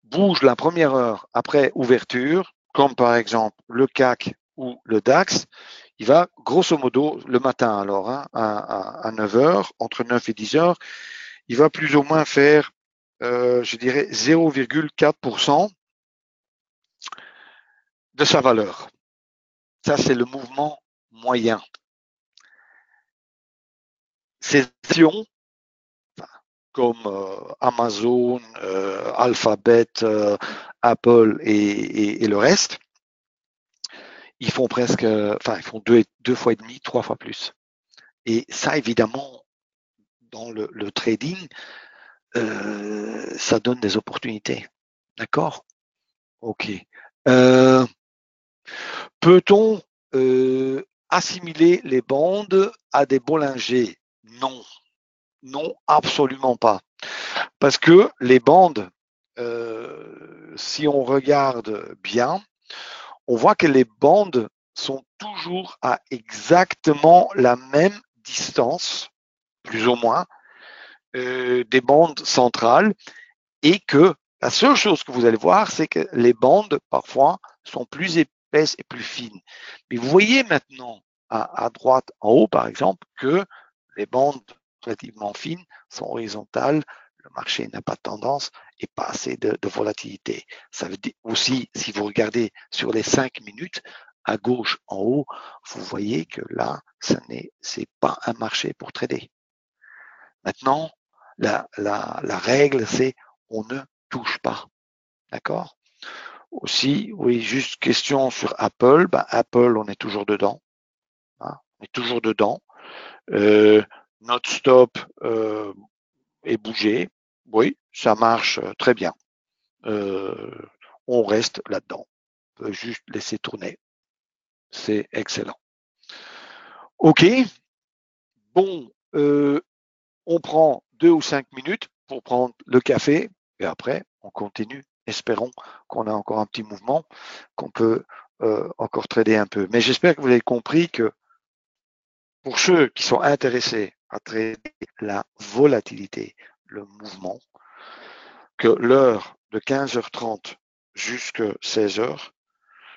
bouge la première heure après ouverture, comme par exemple le CAC ou le DAX, il va grosso modo le matin alors à 9 heures, entre 9 et 10 heures, il va plus ou moins faire, je dirais, 0,4% de sa valeur. Ça, c'est le mouvement moyen. Ces actions, comme Amazon, Alphabet, Apple et le reste, ils font presque, ils font deux fois et demi, 3 fois plus. Et ça, évidemment, dans le trading, ça donne des opportunités. D'accord? OK. Peut-on assimiler les bandes à des Bollinger? Non. Non, absolument pas. Parce que les bandes, si on regarde bien, on voit que les bandes sont toujours à exactement la même distance, plus ou moins, des bandes centrales, et que la seule chose que vous allez voir, c'est que les bandes, parfois, sont plus épaisses et plus fines. Mais vous voyez maintenant, à droite, en haut, par exemple, que les bandes relativement fines sont horizontales, le marché n'a pas de tendance et pas assez de volatilité. Ça veut dire aussi, si vous regardez sur les 5 minutes, à gauche, en haut, vous voyez que là, c'est pas un marché pour trader. Maintenant, la règle, c'est on ne touche pas. D'accord? Aussi, oui, juste question sur Apple. Apple, on est toujours dedans. Hein, on est toujours dedans. Notre stop est bougé. Oui, ça marche très bien. On reste là-dedans. On peut juste laisser tourner. C'est excellent. OK. Bon, on prend 2 ou 5 minutes pour prendre le café et après, on continue. Espérons qu'on a encore un petit mouvement, qu'on peut encore trader un peu. Mais j'espère que vous avez compris que pour ceux qui sont intéressés à trader la volatilité, le mouvement, que l'heure de 15h30 jusqu'à 16h,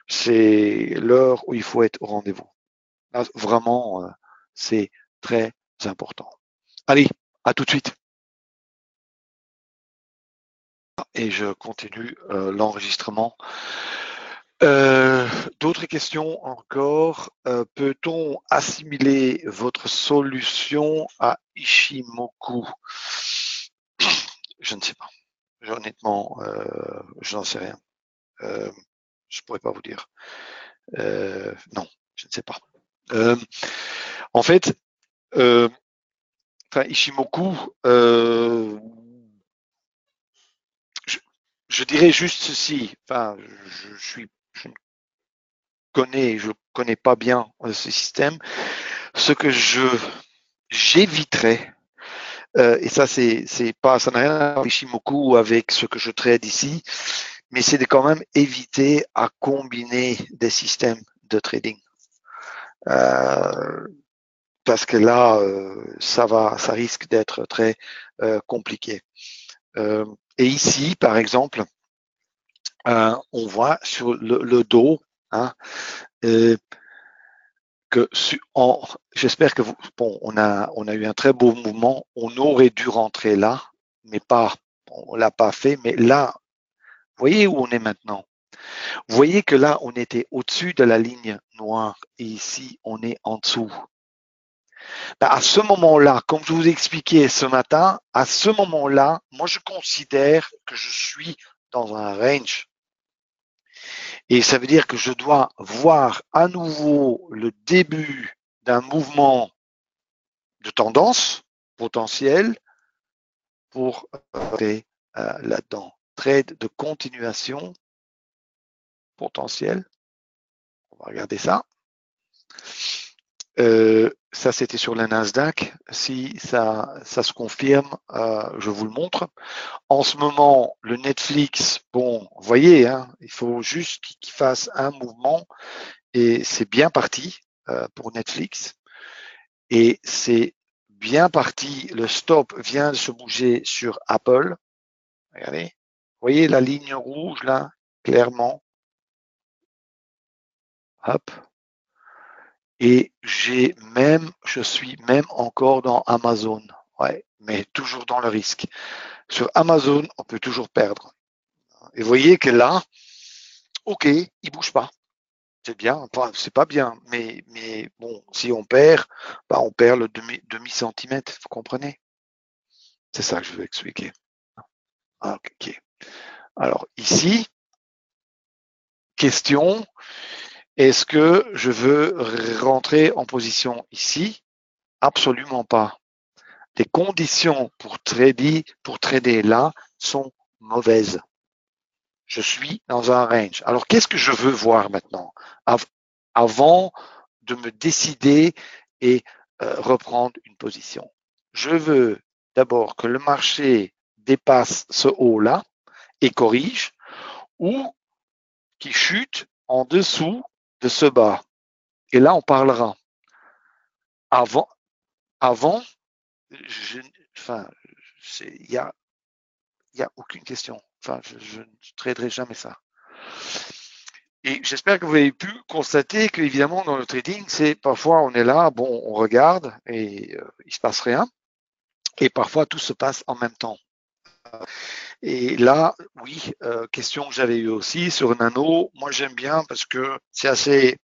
c'est l'heure où il faut être au rendez-vous. Là, vraiment, c'est très important. Allez, à tout de suite. Et je continue l'enregistrement. D'autres questions encore. Peut-on assimiler votre solution à Ishimoku? Je ne sais pas. Honnêtement, je n'en sais rien. Je pourrais pas vous dire. Non, je ne sais pas. En fait, Ishimoku, je dirais juste ceci. Je connais pas bien ce système. Ce que j'éviterais, et ça ça n'a rien à voir avec Ishimoku ou avec ce que je traite ici, mais c'est de quand même éviter à combiner des systèmes de trading. Parce que là, ça risque d'être très compliqué. Et ici, par exemple, on voit sur le dos, hein, que j'espère que on a eu un très beau mouvement. On aurait dû rentrer là, mais on l'a pas fait. Mais là, vous voyez où on est maintenant. Vous voyez que là, on était au-dessus de la ligne noire et ici, on est en dessous. À ce moment-là, comme je vous ai expliqué ce matin, à ce moment-là, moi, je considère que je suis dans un range. Et ça veut dire que je dois voir à nouveau le début d'un mouvement de tendance potentielle pour rentrer là-dedans. Trade de continuation potentielle. On va regarder ça. Ça, c'était sur le Nasdaq. Si ça se confirme, je vous le montre. En ce moment, le Netflix, bon, vous voyez, hein, il faut juste qu'il fasse un mouvement et c'est bien parti pour Netflix. Et c'est bien parti. Le stop vient de se bouger sur Apple. Regardez. Vous voyez la ligne rouge là, clairement. Hop. Et je suis même encore dans Amazon. Ouais, mais toujours dans le risque. Sur Amazon, on peut toujours perdre. Et vous voyez que là, ok, il bouge pas. C'est bien, enfin, c'est pas bien, mais bon, si on perd, bah, on perd le demi-centimètre, vous comprenez? C'est ça que je veux expliquer. Ok. Alors ici, question, est-ce que je veux rentrer en position ici? Absolument pas. Les conditions pour trader là sont mauvaises. Je suis dans un range. Alors, qu'est-ce que je veux voir maintenant avant de me décider et reprendre une position? Je veux d'abord que le marché dépasse ce haut-là et corrige ou qu'il chute en dessous de ce bas. Et là, on parlera. Avant, avant, il y a aucune question. Enfin, je ne traderai jamais ça. Et j'espère que vous avez pu constater qu'évidemment, dans le trading, c'est parfois on est là, bon, on regarde et il se passe rien. Et parfois, tout se passe en même temps. Et là, oui, question que j'avais eue aussi sur Nano, moi j'aime bien parce que c'est assez,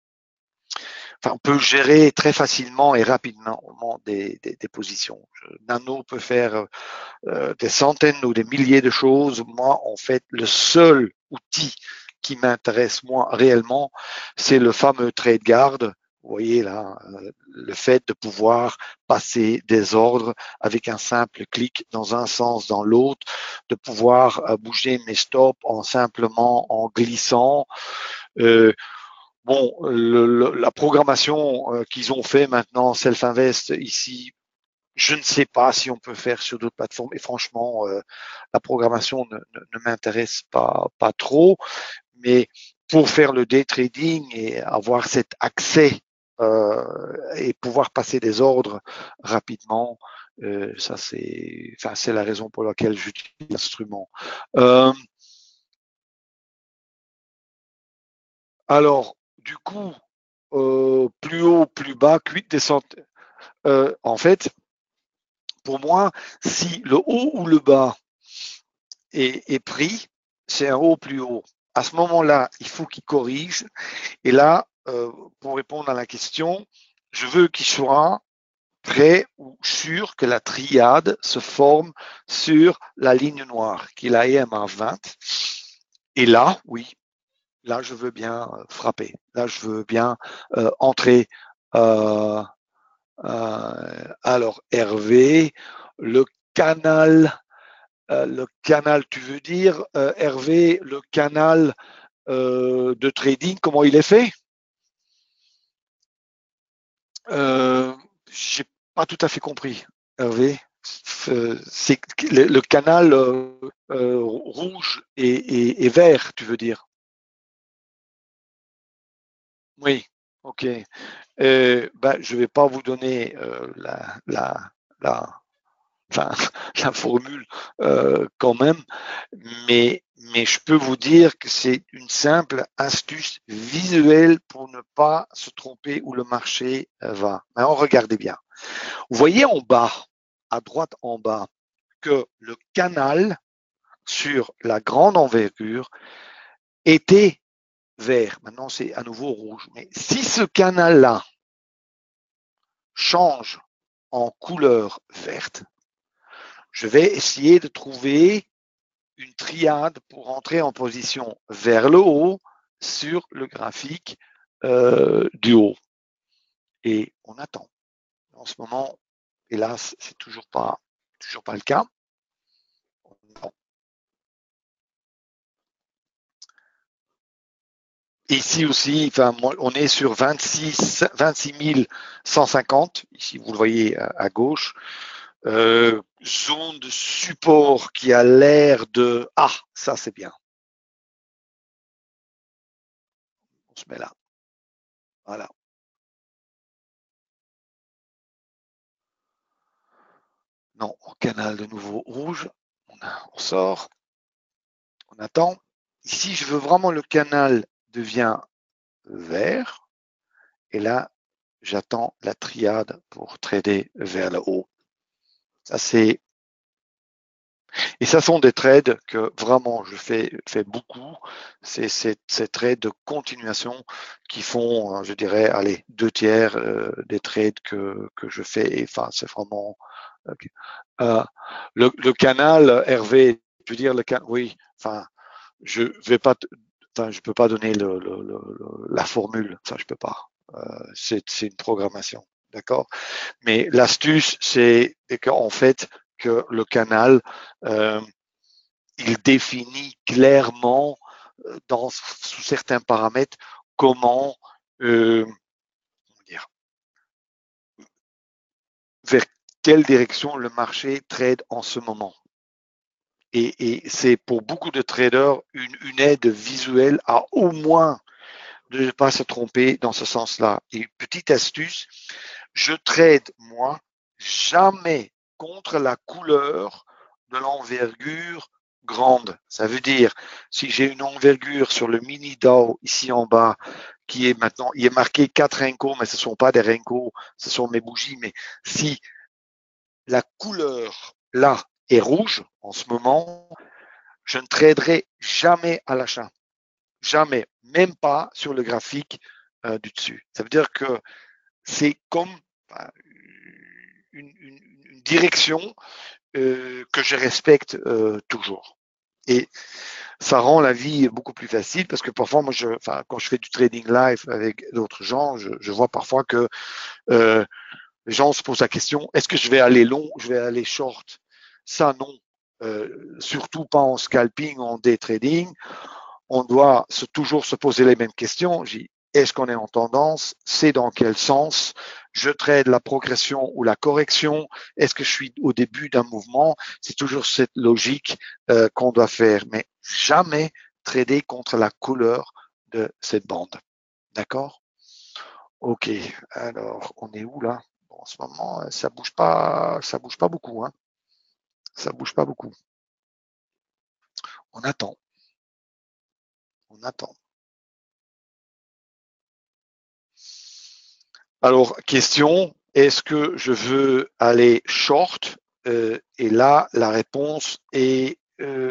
enfin, on peut gérer très facilement et rapidement des positions. Nano peut faire des centaines ou des milliers de choses. Moi, en fait, le seul outil qui m'intéresse moi réellement, c'est le fameux trade guard. Vous voyez là, le fait de pouvoir passer des ordres avec un simple clic dans un sens, dans l'autre, de pouvoir bouger mes stops en simplement en glissant. Bon, la programmation qu'ils ont fait maintenant, Self-Invest ici, je ne sais pas si on peut faire sur d'autres plateformes. Et franchement, la programmation ne m'intéresse pas trop. Mais pour faire le day trading et avoir cet accès et pouvoir passer des ordres rapidement, Ça, c'est la raison pour laquelle j'utilise l'instrument. Alors, du coup, plus haut, plus bas, cuite descente. En fait, pour moi, si le haut ou le bas est pris, c'est un haut plus haut. À ce moment-là, il faut qu'il corrige. Et là, pour répondre à la question, je veux qu'il soit prêt ou sûr que la triade se forme sur la ligne noire, qu'il aille à 20. Et là, oui, là, je veux bien frapper. Là, je veux bien entrer. Euh, alors, Hervé, le canal, tu veux dire, Hervé, le canal de trading, comment il est fait? J'ai pas tout à fait compris, Hervé. C'est le canal rouge et vert, tu veux dire? Oui, ok. Je vais pas vous donner la, enfin, la formule quand même, mais je peux vous dire que c'est une simple astuce visuelle pour ne pas se tromper où le marché va. Alors, regardez bien. Vous voyez en bas, à droite en bas, que le canal sur la grande envergure était vert. Maintenant, c'est à nouveau rouge. Mais si ce canal-là change en couleur verte, je vais essayer de trouver une triade pour entrer en position vers le haut sur le graphique du haut. Et on attend. En ce moment, hélas, c'est toujours pas le cas. Ici aussi, enfin, on est sur 26 150. Ici, vous le voyez à gauche. Zone de support qui a l'air de... Ah, ça c'est bien. On se met là. Voilà. Non, canal de nouveau rouge. On sort. On attend. Ici, je veux vraiment le canal devient vert. Et là, j'attends la triade pour trader vers le haut. Ça, c'est... Et ça sont des trades que vraiment je fais beaucoup. C'est ces trades de continuation qui font, je dirais, allez, 2/3 des trades que je fais. Et enfin, c'est vraiment... Okay. Le canal, Hervé, tu veux dire le canal, oui, enfin, je vais pas, enfin, je peux pas donner la formule, ça je peux pas. C'est une programmation, d'accord. Mais l'astuce, c'est qu'en fait que le canal, euh, il définit clairement sous certains paramètres comment dire, vers quelle direction le marché trade en ce moment. Et c'est pour beaucoup de traders une aide visuelle à au moins de ne pas se tromper dans ce sens-là. Et petite astuce, je trade moi jamais contre la couleur de l'envergure grande. Ça veut dire, si j'ai une envergure sur le mini Dow ici en bas, qui est maintenant, il est marqué 4 Renko, mais ce ne sont pas des Renko, ce sont mes bougies, mais si la couleur là est rouge en ce moment, je ne traderai jamais à l'achat. Jamais. Même pas sur le graphique du dessus. Ça veut dire que c'est comme une direction que je respecte toujours. Et ça rend la vie beaucoup plus facile parce que parfois, moi, quand je fais du trading live avec d'autres gens, je vois parfois que les gens se posent la question, est-ce que je vais aller long, je vais aller short? Ça, non. Surtout pas en scalping, en day trading. On doit toujours se poser les mêmes questions. Est-ce qu'on est en tendance? C'est dans quel sens? Je trade la progression ou la correction? Est-ce que je suis au début d'un mouvement? C'est toujours cette logique qu'on doit faire, mais jamais trader contre la couleur de cette bande. D'accord? Ok, alors on est où là? Bon, en ce moment, ça bouge pas beaucoup, hein. Ça bouge pas beaucoup. On attend. On attend. Alors, question, est-ce que je veux aller short? Et là, la réponse est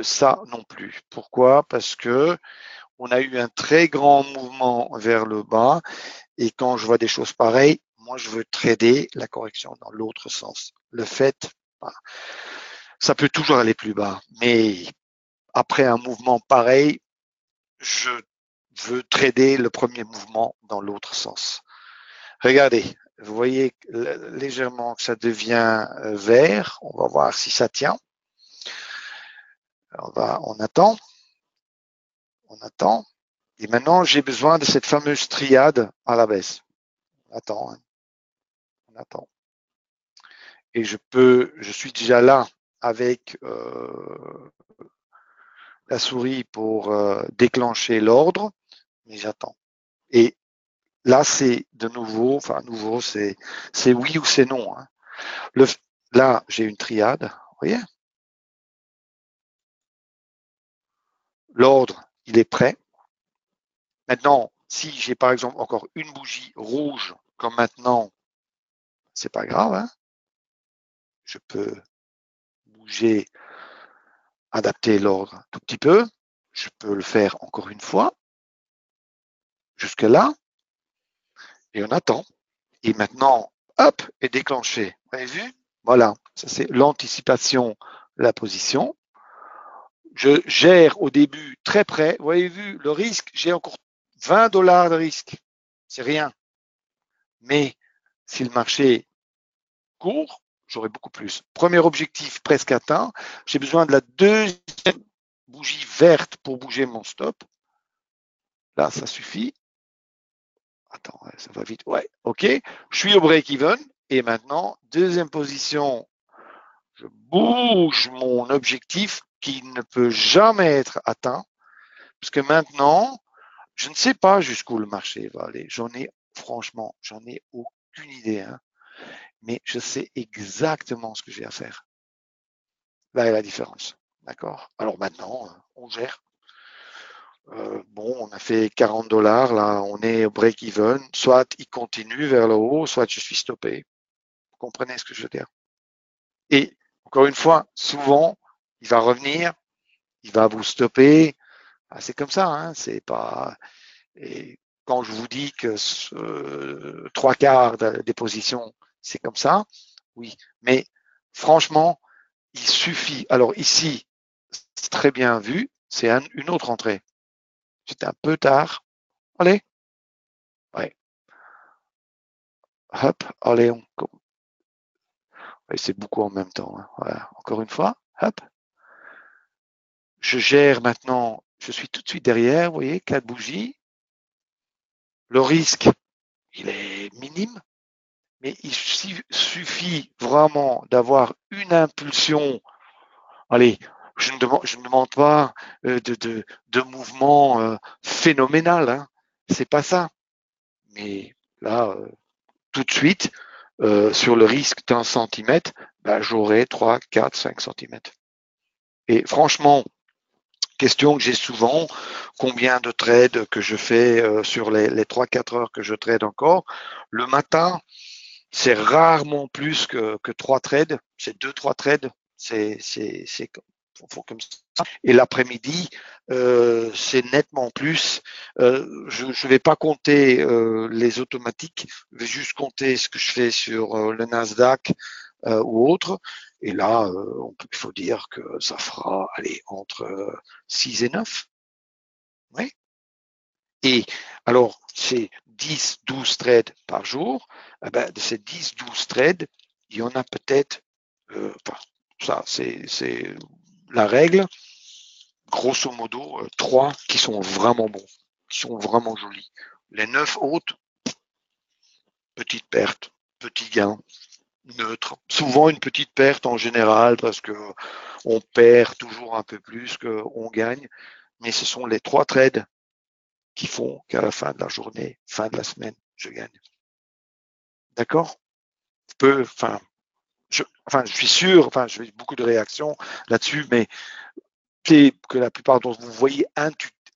ça non plus. Pourquoi? Parce que on a eu un très grand mouvement vers le bas et quand je vois des choses pareilles, moi, je veux trader la correction dans l'autre sens. Le fait, voilà, ça peut toujours aller plus bas, mais après un mouvement pareil, je veux trader le premier mouvement dans l'autre sens. Regardez, vous voyez légèrement que ça devient vert. On va voir si ça tient. On attend. On attend. Et maintenant, j'ai besoin de cette fameuse triade à la baisse. On attend. Hein. On attend. Et je suis déjà là avec la souris pour déclencher l'ordre, mais j'attends. Et là, c'est de nouveau, c'est oui ou c'est non. Hein. Là, j'ai une triade, vous voyez. L'ordre, il est prêt. Maintenant, si j'ai par exemple encore une bougie rouge, comme maintenant, c'est pas grave. Hein. Je peux bouger, adapter l'ordre un tout petit peu. Je peux le faire encore une fois, jusque là, et on attend. Et maintenant, hop, est déclenché. Vous avez vu? Voilà, ça c'est l'anticipation de la position. Je gère au début très près. Vous avez vu le risque, j'ai encore 20 $ de risque. C'est rien. Mais si le marché court, j'aurai beaucoup plus. Premier objectif presque atteint. J'ai besoin de la deuxième bougie verte pour bouger mon stop. Là, ça suffit. Attends, ça va vite. Ouais, ok. Je suis au break-even. Et maintenant, deuxième position, je bouge mon objectif qui ne peut jamais être atteint. Parce que maintenant, je ne sais pas jusqu'où le marché va aller. Franchement, j'en ai aucune idée. Hein. Mais je sais exactement ce que j'ai à faire. Là est la différence. D'accord? Alors maintenant, on gère. Bon, on a fait 40 $. Là, on est au break-even. Soit il continue vers le haut, soit je suis stoppé. Vous comprenez ce que je veux dire? Et encore une fois, souvent, il va revenir, il va vous stopper. Ah, c'est comme ça, hein, c'est pas. Et quand je vous dis que trois quarts des positions, c'est comme ça, oui. Mais franchement, il suffit. Alors ici, c'est très bien vu, c'est une autre entrée. C'était un peu tard. Allez, ouais. Hop, allez, c'est beaucoup en même temps. Hein. Voilà. Encore une fois, hop. Je gère maintenant, je suis tout de suite derrière, vous voyez, 4 bougies. Le risque, il est minime, mais il suffit vraiment d'avoir une impulsion. Allez, je ne demande pas de mouvement phénoménal, hein. C'est pas ça. Mais là, tout de suite, sur le risque d'1 centimètre, ben, j'aurai 3, 4, 5 centimètres. Et franchement, question que j'ai souvent, combien de trades que je fais sur les 3-4 heures que je trade encore. Le matin, c'est rarement plus que 3 trades, c'est 2-3 trades, c'est comme ça. Et l'après-midi, c'est nettement plus. Je ne vais pas compter les automatiques, je vais juste compter ce que je fais sur le Nasdaq ou autre. Et là, il faut dire que ça fera aller entre 6 et 9. Oui. Et alors, c'est 10, 12 trades par jour. Eh ben, de ces 10, 12 trades, il y en a peut-être, ça c'est la règle, grosso modo, 3 qui sont vraiment bons, qui sont vraiment jolis. Les 9 autres, petite perte, petit gain, neutre. Souvent une petite perte en général parce que on perd toujours un peu plus qu'on gagne. Mais ce sont les 3 trades qui font qu'à la fin de la journée, fin de la semaine, je gagne. D'accord? je suis sûr, j'ai beaucoup de réactions là-dessus, mais que la plupart d'entre vous voyez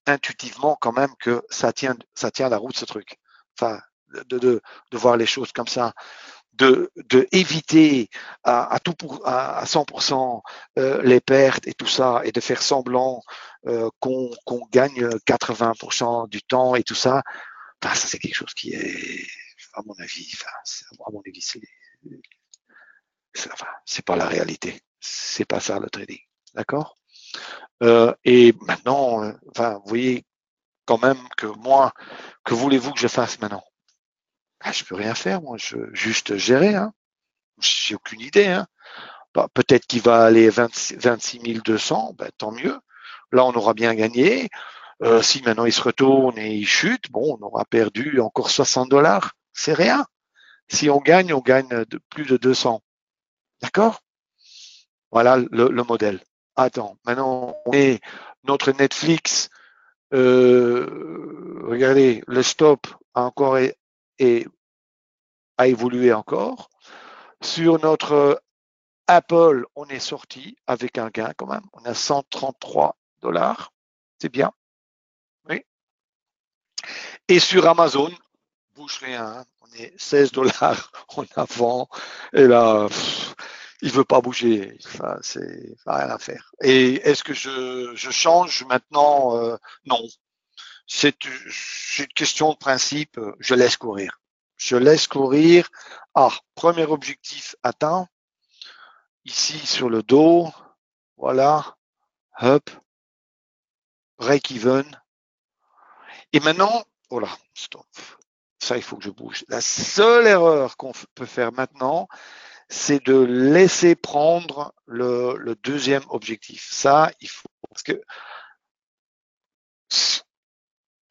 intuitivement quand même que ça tient la route, ce truc. Enfin, de voir les choses comme ça, de éviter à 100% les pertes et tout ça, et de faire semblant qu'on gagne 80% du temps et tout ça. Ça c'est quelque chose qui est, à mon avis, c'est pas la réalité. C'est pas ça le trading, d'accord? Et maintenant, vous voyez quand même que moi, que voulez-vous que je fasse maintenant? Je peux rien faire, moi, juste gérer, hein. J'ai aucune idée, hein. Peut-être qu'il va aller 26 200, tant mieux. Là, on aura bien gagné. Si maintenant il se retourne et il chute, bon, on aura perdu encore 60 $. C'est rien. Si on gagne de plus de 200. D'accord? Voilà le modèle. Attends, maintenant, on est notre Netflix. Regardez, le stop a encore a évolué encore. Sur notre Apple, on est sorti avec un gain quand même. On a 133 $. C'est bien. Oui. Et sur Amazon, bouge rien. Hein. On est 16 $ en avant. Et là, il veut pas bouger. C'est rien à faire. Et est-ce que je change maintenant? Non. C'est une question de principe. Je laisse courir. Je laisse courir. Premier objectif atteint. Ici sur le dos. Voilà. Hop. Break even. Et maintenant, voilà, stop. Ça, il faut que je bouge. La seule erreur qu'on peut faire maintenant, c'est de laisser prendre le deuxième objectif. Ça, il faut, parce que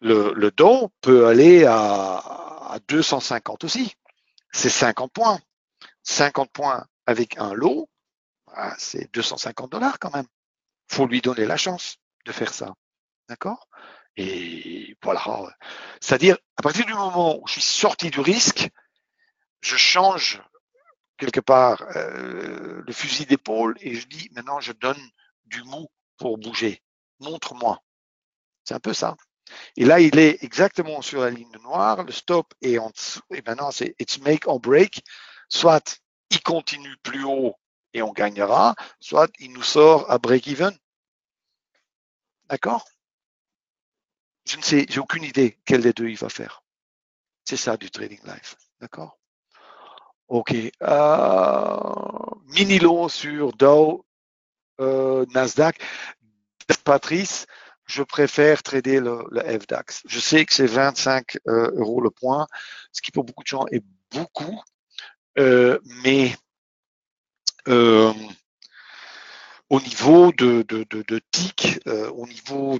le don peut aller à 250 aussi. C'est 50 points. 50 points avec un lot, c'est 250 $ quand même. Faut lui donner la chance de faire ça. D'accord? Et voilà. C'est-à-dire, à partir du moment où je suis sorti du risque, je change quelque part le fusil d'épaule et je dis maintenant je donne du mou pour bouger. Montre-moi. C'est un peu ça. Et là, il est exactement sur la ligne noire, le stop est en dessous, et maintenant c'est it's make or break. Soit il continue plus haut et on gagnera, soit il nous sort à break-even. D'accord? Je ne sais, j'ai aucune idée quel des deux il va faire. C'est ça du trading live. D'accord? Ok. Mini lot sur Dow, Nasdaq. Patrice, je préfère trader le FDAX. Je sais que c'est 25 € le point, ce qui pour beaucoup de gens est beaucoup, mais au niveau de tic, au niveau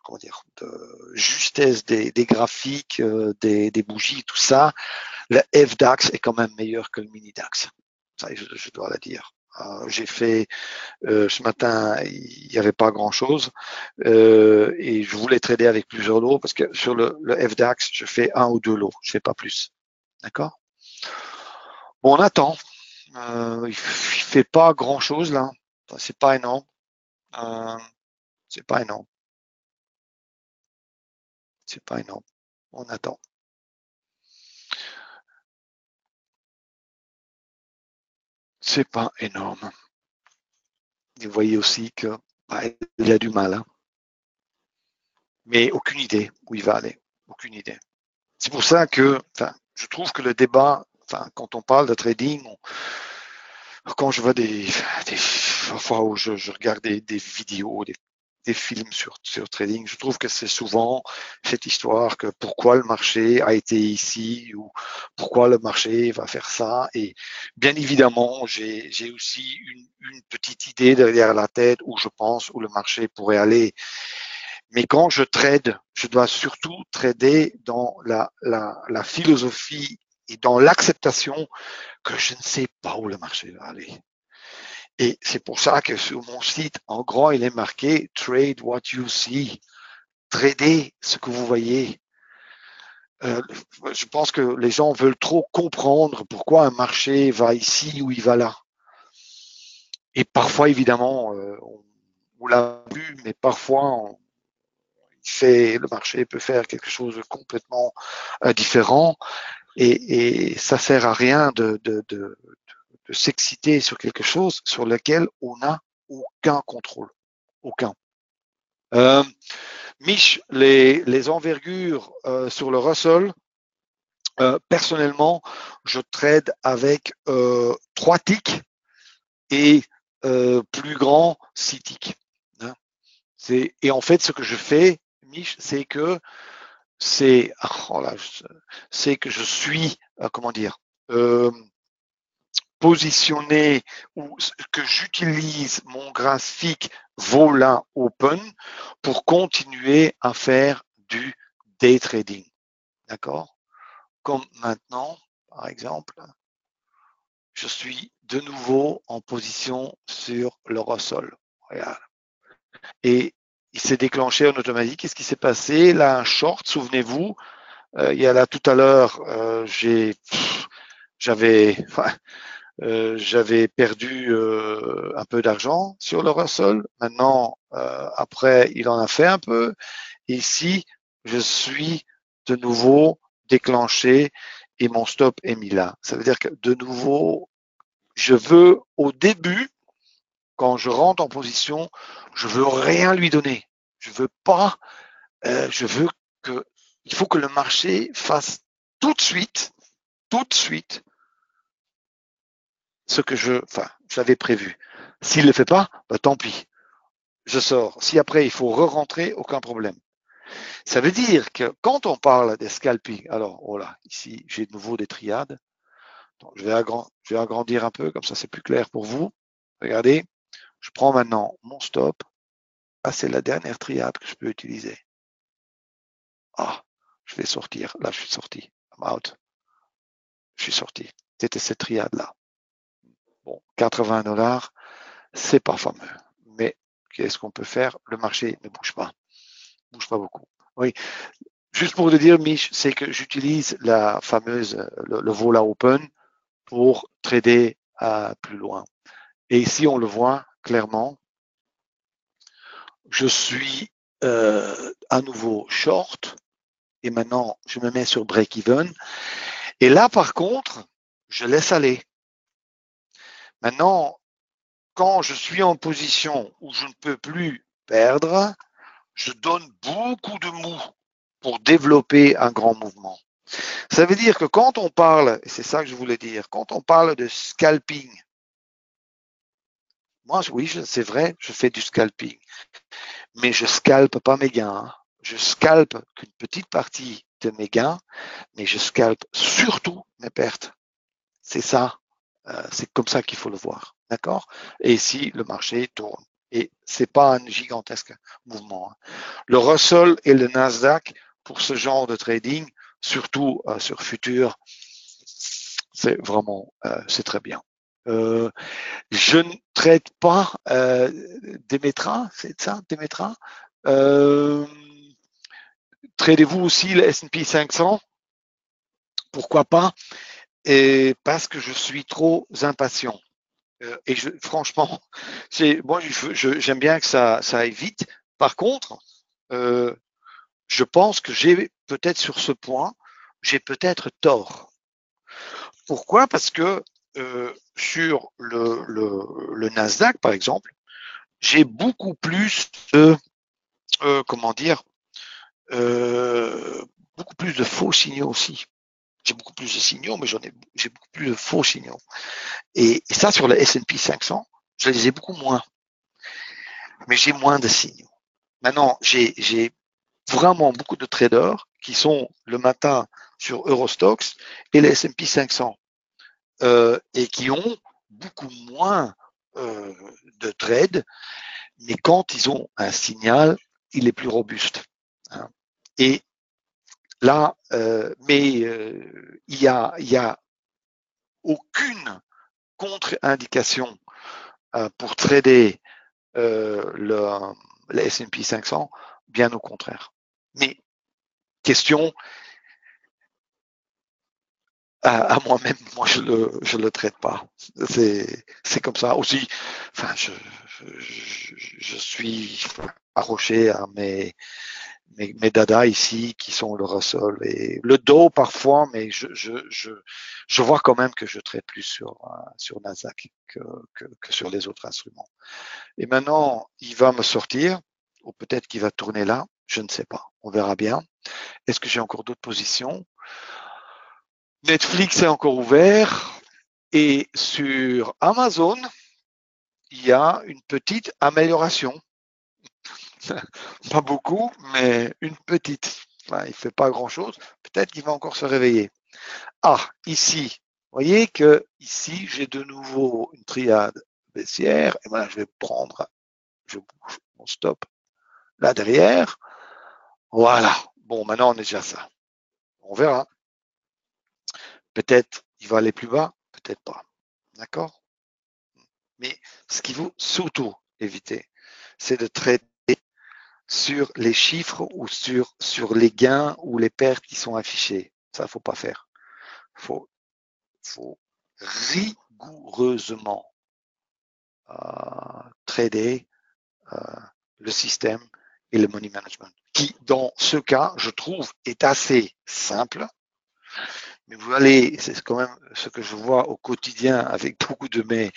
comment dire, de justesse des graphiques, des bougies, tout ça, le FDAX est quand même meilleur que le mini DAX. Ça, je dois le dire. J'ai fait ce matin, il n'y avait pas grand chose et je voulais trader avec plusieurs lots parce que sur le FDAX, je fais un ou deux lots, je fais pas plus. D'accord? Bon, on attend. Il fait pas grand chose là. Enfin, c'est pas énorme. C'est pas énorme. C'est pas énorme. On attend. C'est pas énorme. Vous voyez aussi que il a du mal. Hein. Mais aucune idée où il va aller. Aucune idée. C'est pour ça que je trouve que le débat, quand on parle de trading, quand je vois des fois où je regarde des vidéos, des films sur trading, je trouve que c'est souvent cette histoire que pourquoi le marché a été ici ou pourquoi le marché va faire ça. Et bien évidemment, j'ai aussi une petite idée derrière la tête où je pense où le marché pourrait aller. Mais quand je trade, je dois surtout trader dans la philosophie et dans l'acceptation que je ne sais pas où le marché va aller. Et c'est pour ça que sur mon site, en grand, il est marqué Trade what you see. Tradez ce que vous voyez. je pense que les gens veulent trop comprendre pourquoi un marché va ici ou il va là. Et parfois, évidemment, on l'a vu, mais parfois, le marché peut faire quelque chose de complètement différent et ça sert à rien de s'exciter sur quelque chose sur lequel on n'a aucun contrôle. Aucun. Euh, Mich, les envergures sur le Russell, personnellement, je trade avec 3 ticks et plus grand 6 ticks. Hein. Et en fait, ce que je fais, Mich, c'est que je suis, comment dire, euh, positionné ou que j'utilise mon graphique Vola Open pour continuer à faire du day trading. D'accord? Comme maintenant, par exemple, je suis de nouveau en position sur le Russell. Regarde. Et il s'est déclenché en automatique. Qu'est-ce qui s'est passé? Là, un short, souvenez-vous, il y a là tout à l'heure, j'avais, j'avais perdu un peu d'argent sur le Russell. Maintenant, après, il en a fait un peu. Ici, je suis de nouveau déclenché et mon stop est mis là. Ça veut dire que de nouveau, je veux au début, quand je rentre en position, je veux rien lui donner. Je veux pas. Je veux que. Il faut que le marché fasse tout de suite, tout de suite, ce que j'avais prévu. S'il ne le fait pas, bah, tant pis, je sors. Si après il faut re-rentrer, aucun problème. Ça veut dire que quand on parle des scalping, alors voilà, ici j'ai de nouveau des triades. Donc, je vais agrandir un peu, comme ça c'est plus clair pour vous. Regardez, je prends maintenant mon stop. Ah, c'est la dernière triade que je peux utiliser. Ah, je vais sortir. Là, je suis sorti. I'm out. Je suis sorti. C'était cette triade-là. Bon, 80 $, c'est pas fameux. Mais qu'est-ce qu'on peut faire? Le marché ne bouge pas. Ne bouge pas beaucoup. Oui. Juste pour te dire, Mich, c'est que j'utilise la fameuse, le Vola Open pour trader à plus loin. Et ici, on le voit clairement. Je suis à nouveau short. Et maintenant, je me mets sur break-even. Et là, par contre, je laisse aller. Maintenant, quand je suis en position où je ne peux plus perdre, je donne beaucoup de mou pour développer un grand mouvement. Ça veut dire que quand on parle, et c'est ça que je voulais dire, quand on parle de scalping, moi, oui, c'est vrai, je fais du scalping, mais je scalpe pas mes gains. Hein. Je scalpe qu'une petite partie de mes gains, mais je scalpe surtout mes pertes. C'est ça, c'est comme ça qu'il faut le voir, d'accord? Et ici, le marché tourne. Et c'est pas un gigantesque mouvement. Hein. Le Russell et le Nasdaq, pour ce genre de trading, surtout sur futur, c'est vraiment, c'est très bien. Je ne traite pas Demetra, c'est ça, Demetra. Tradez-vous aussi le S&P 500? Pourquoi pas? Et parce que je suis trop impatient. Et franchement, moi, j'aime bien que ça aille vite. Par contre, je pense que j'ai peut-être sur ce point, j'ai peut-être tort. Pourquoi? Parce que sur le Nasdaq, par exemple, j'ai beaucoup plus de, comment dire, euh, beaucoup plus de faux signaux aussi. J'ai beaucoup plus de signaux, mais j'ai beaucoup plus de faux signaux. Et ça, sur le S&P 500, je les ai beaucoup moins. Mais j'ai moins de signaux. Maintenant, j'ai vraiment beaucoup de traders qui sont le matin sur Eurostox et les S&P 500 et qui ont beaucoup moins de trades, mais quand ils ont un signal, il est plus robuste. Hein. Et là, il y a aucune contre-indication pour trader le S&P 500, bien au contraire. Mais question, à moi-même, moi je le traite pas. C'est comme ça aussi. Enfin, je suis accroché à mes dadas ici qui sont le ressort et le dos parfois, mais je vois quand même que je traite plus sur Nasdaq que sur les autres instruments. Et maintenant, il va me sortir, ou peut-être qu'il va tourner là, je ne sais pas. On verra bien. Est-ce que j'ai encore d'autres positions? Netflix est encore ouvert et sur Amazon, il y a une petite amélioration. Pas beaucoup, mais une petite. Enfin, il ne fait pas grand-chose. Peut-être qu'il va encore se réveiller. Ah, ici, vous voyez que ici, j'ai de nouveau une triade baissière. Et voilà, je vais prendre, je bouge mon stop là derrière. Voilà. Bon, maintenant, on est déjà ça. On verra. Peut-être il va aller plus bas, peut-être pas. D'accord? Mais ce qu'il faut surtout éviter, c'est de traiter sur les chiffres ou sur les gains ou les pertes qui sont affichées. Ça, faut pas faire. Faut rigoureusement trader euh, le système et le money management, qui, dans ce cas, je trouve, est assez simple. Mais vous allez, c'est quand même ce que je vois au quotidien avec beaucoup de mes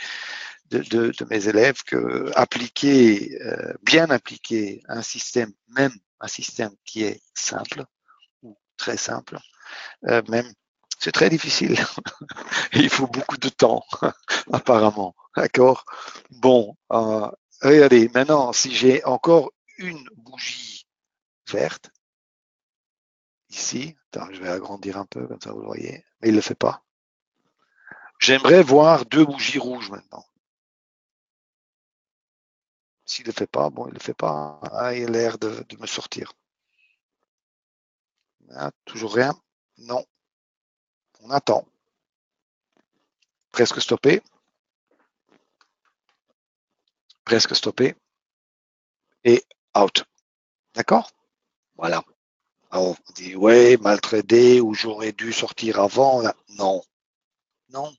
élèves, que appliquer, bien appliquer un système, même un système qui est simple ou très simple, même, c'est très difficile. Il faut beaucoup de temps, apparemment. D'accord? Bon, regardez, maintenant, si j'ai encore une bougie verte, ici, attends, je vais agrandir un peu, comme ça vous le voyez, mais il ne le fait pas. J'aimerais voir deux bougies rouges maintenant. S'il ne le fait pas, bon, il ne le fait pas. Ah, il a l'air de me sortir. Ah, toujours rien? Non. On attend. Presque stoppé. Presque stoppé. Et out. D'accord? Voilà. Alors, on dit, ouais, mal tradé, ou j'aurais dû sortir avant. Non. Non.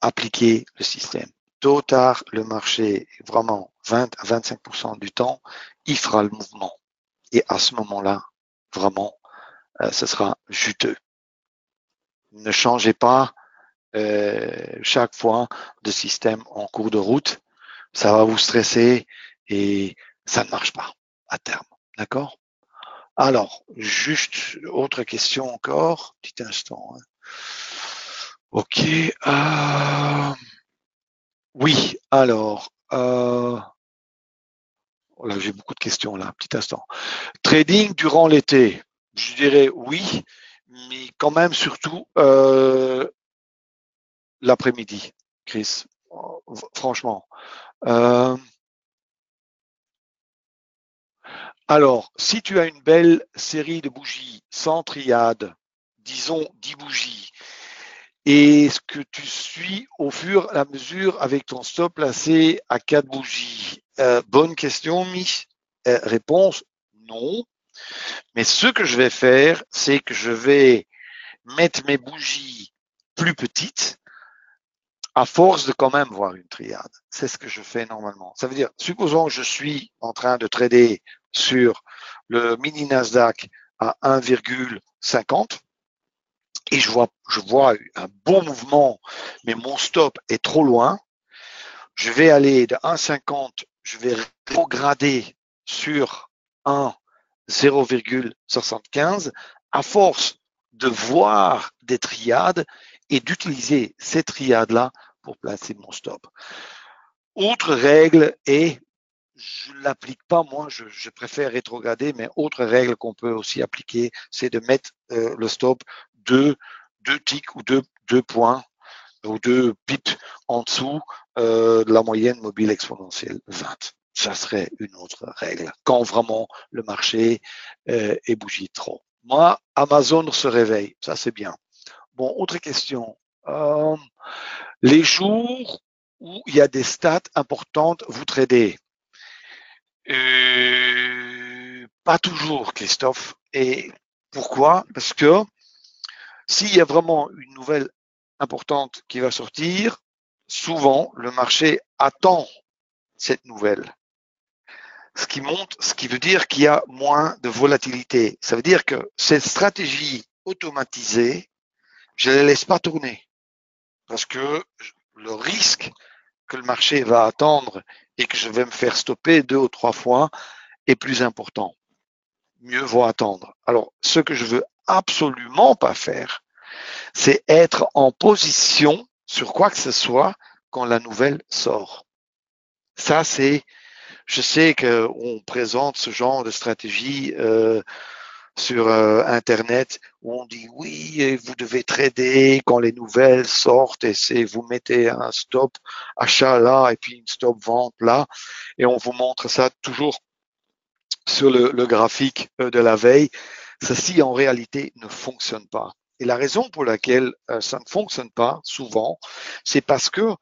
Appliquer le système. Tôt ou tard, le marché, vraiment 20 à 25% du temps, il fera le mouvement. Et à ce moment-là, vraiment, ce sera juteux. Ne changez pas chaque fois de système en cours de route. Ça va vous stresser et ça ne marche pas à terme. D'accord? Alors, juste autre question encore. Petit instant. Hein. Ok. Oui, alors. Oh là, j'ai beaucoup de questions là. Petit instant. Trading durant l'été. Je dirais oui, mais quand même surtout l'après-midi, Chris. Franchement. Euh, alors, si tu as une belle série de bougies sans triade, disons 10 bougies, et ce que tu suis au fur et à mesure avec ton stop placé à 4 bougies, bonne question, Mi. Réponse, non. Mais ce que je vais faire, c'est que je vais mettre mes bougies plus petites à force de quand même voir une triade. C'est ce que je fais normalement. Ça veut dire, supposons que je suis en train de trader sur le mini Nasdaq à 1,50 et je vois un bon mouvement, mais mon stop est trop loin. Je vais aller de 1,50, je vais regrader sur 0,75 à force de voir des triades et d'utiliser ces triades-là pour placer mon stop. Autre règle, et je ne l'applique pas, moi, je préfère rétrograder, mais autre règle qu'on peut aussi appliquer, c'est de mettre le stop deux ticks ou deux points ou deux pips en dessous de la moyenne mobile exponentielle 20. Ça serait une autre règle, quand vraiment le marché est bougie trop. Moi, Amazon se réveille, ça c'est bien. Bon, autre question. Les jours où il y a des stats importantes, vous tradez. Pas toujours, Christophe. Et pourquoi? Parce que s'il y a vraiment une nouvelle importante qui va sortir, souvent le marché attend cette nouvelle. Ce qui veut dire qu'il y a moins de volatilité. Ça veut dire que cette stratégie automatisée, je ne les laisse pas tourner parce que le risque que le marché va attendre et que je vais me faire stopper 2 ou 3 fois est plus important. Mieux vaut attendre. Alors, ce que je veux absolument pas faire, c'est être en position sur quoi que ce soit quand la nouvelle sort. Ça, je sais qu'on présente ce genre de stratégie sur Internet où on dit oui, vous devez trader quand les nouvelles sortent et vous mettez un stop achat là et puis une stop vente là et on vous montre ça toujours sur le graphique de la veille. Ceci en réalité ne fonctionne pas. Et la raison pour laquelle ça ne fonctionne pas souvent, c'est parce que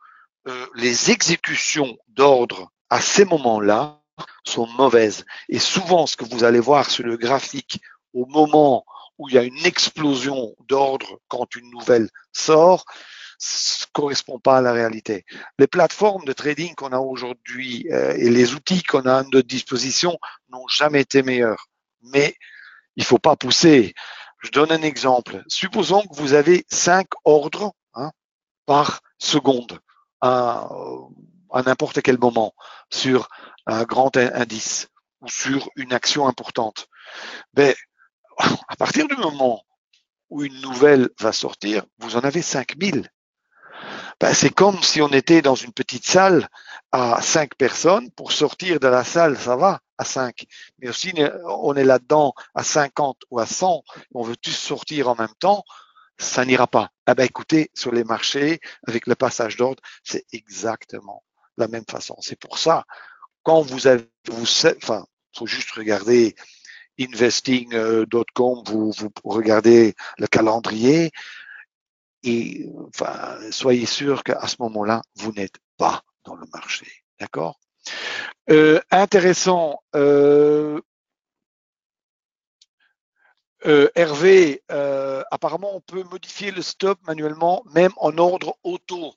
les exécutions d'ordre à ces moments-là sont mauvaises. Et souvent, ce que vous allez voir sur le graphique au moment où il y a une explosion d'ordre quand une nouvelle sort, ne correspond pas à la réalité. Les plateformes de trading qu'on a aujourd'hui et les outils qu'on a à notre disposition n'ont jamais été meilleurs. Mais il ne faut pas pousser. Je donne un exemple. Supposons que vous avez 5 ordres par seconde à n'importe quel moment sur un grand indice ou sur une action importante. Mais à partir du moment où une nouvelle va sortir, vous en avez 5000. C'est comme si on était dans une petite salle à 5 personnes. Pour sortir de la salle, ça va à 5. Mais aussi, on est là-dedans à 50 ou à 100, on veut tous sortir en même temps, ça n'ira pas. Écoutez, sur les marchés, avec le passage d'ordre, c'est exactement la même façon. C'est pour ça, quand faut juste regarder investing.com, vous regardez le calendrier et soyez sûr qu'à ce moment-là, vous n'êtes pas dans le marché. D'accord? Intéressant. Hervé, apparemment, on peut modifier le stop manuellement, même en ordre auto.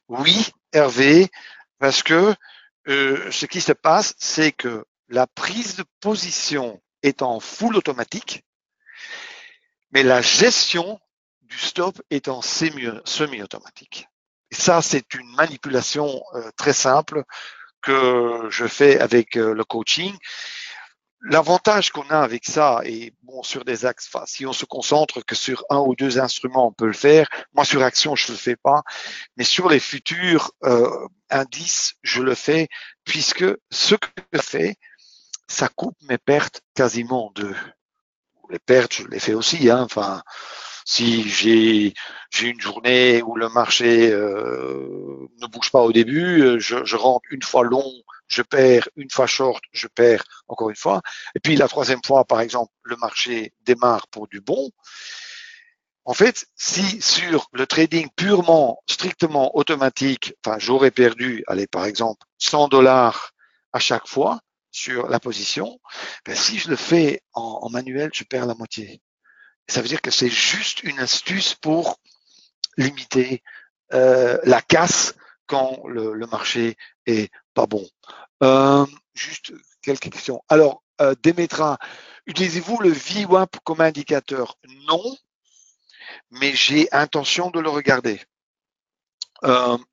Oui, Hervé, parce que ce qui se passe, c'est que la prise de position est en full automatique, mais la gestion du stop est en semi-automatique. Et ça, c'est une manipulation très simple que je fais avec le coaching. L'avantage qu'on a avec ça, et bon, sur des axes, si on se concentre que sur un ou deux instruments, on peut le faire. Moi, sur action, je ne le fais pas. Mais sur les futurs indices, je le fais, puisque ce que je fais, ça coupe mes pertes quasiment en deux. Les pertes, je les fais aussi. Si j'ai une journée où le marché ne bouge pas au début, je rentre une fois long, je perds, une fois short, je perds encore une fois. Et puis la troisième fois, par exemple, le marché démarre pour du bon. En fait, si sur le trading purement, strictement automatique, j'aurais perdu, allez, par exemple, $100 à chaque fois sur la position, si je le fais en manuel, je perds la moitié. Ça veut dire que c'est juste une astuce pour limiter la casse quand le marché est pas bon. Juste quelques questions. Alors, Demetra, utilisez-vous le VWAP comme indicateur? Non, mais j'ai intention de le regarder.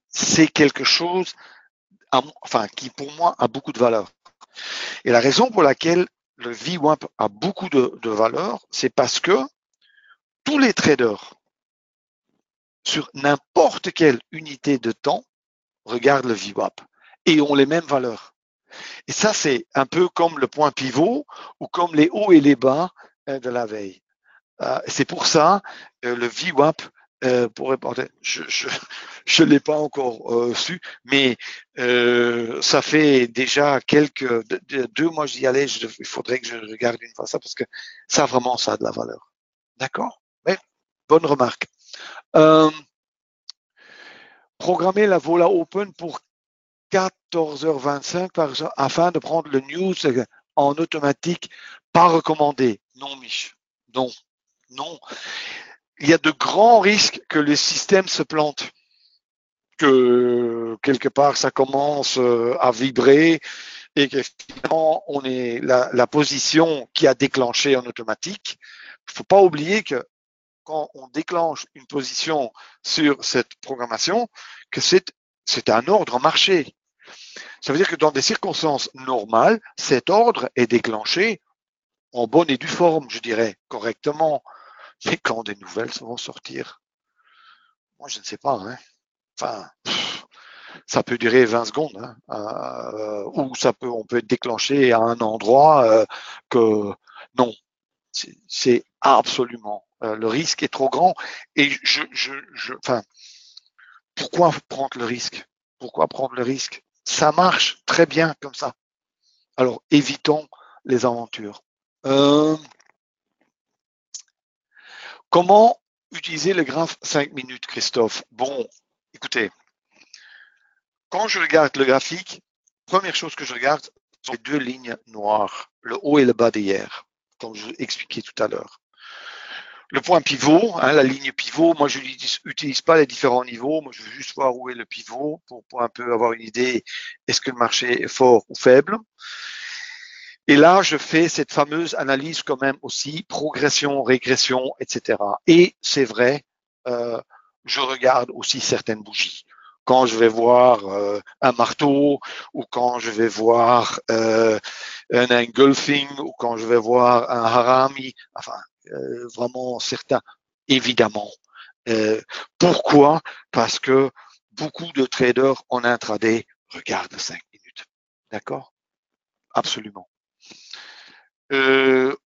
C'est quelque chose qui pour moi a beaucoup de valeur. Et la raison pour laquelle le VWAP a beaucoup de valeur, c'est parce que tous les traders sur n'importe quelle unité de temps regardent le VWAP et ont les mêmes valeurs. Et ça, c'est un peu comme le point pivot ou comme les hauts et les bas de la veille. C'est pour ça le VWAP, pour répondre, je l'ai pas encore su, mais ça fait déjà deux mois j'y allais. Il faudrait que je regarde une fois ça parce que ça vraiment ça a de la valeur. D'accord? Mais bonne remarque. Programmer la Vola Open pour 14h25 afin de prendre le news en automatique, pas recommandé. Non, Mich. Non. il y a de grands risques que le système se plante, que quelque part ça commence à vibrer et que finalement on est la position qui a déclenché en automatique. Il ne faut pas oublier que quand on déclenche une position sur cette programmation, que c'est un ordre marché. Ça veut dire que dans des circonstances normales, cet ordre est déclenché en bonne et due forme, je dirais, correctement. Mais quand des nouvelles vont sortir, moi je ne sais pas, hein. Enfin, ça peut durer 20 secondes, hein, ou on peut être déclenché à un endroit que non, c'est absolument le risque est trop grand. Et enfin, pourquoi prendre le risque? Pourquoi prendre le risque? Ça marche très bien comme ça. Alors évitons les aventures. Comment utiliser le graphe 5 minutes, Christophe? Bon, écoutez, quand je regarde le graphique, première chose que je regarde sont les deux lignes noires, le haut et le bas d'hier, comme je vous expliquais tout à l'heure. Le point pivot, hein, la ligne pivot, moi je n'utilise pas les différents niveaux, moi je veux juste voir où est le pivot pour un peu avoir une idée, est-ce que le marché est fort ou faible. Et là, je fais cette fameuse analyse quand même aussi, progression, régression, etc. Et c'est vrai, je regarde aussi certaines bougies. Quand je vais voir un marteau, ou quand je vais voir un engulfing, ou quand je vais voir un harami, enfin, vraiment certains, évidemment. Pourquoi? Parce que beaucoup de traders en intraday regardent 5 minutes. D'accord? Absolument.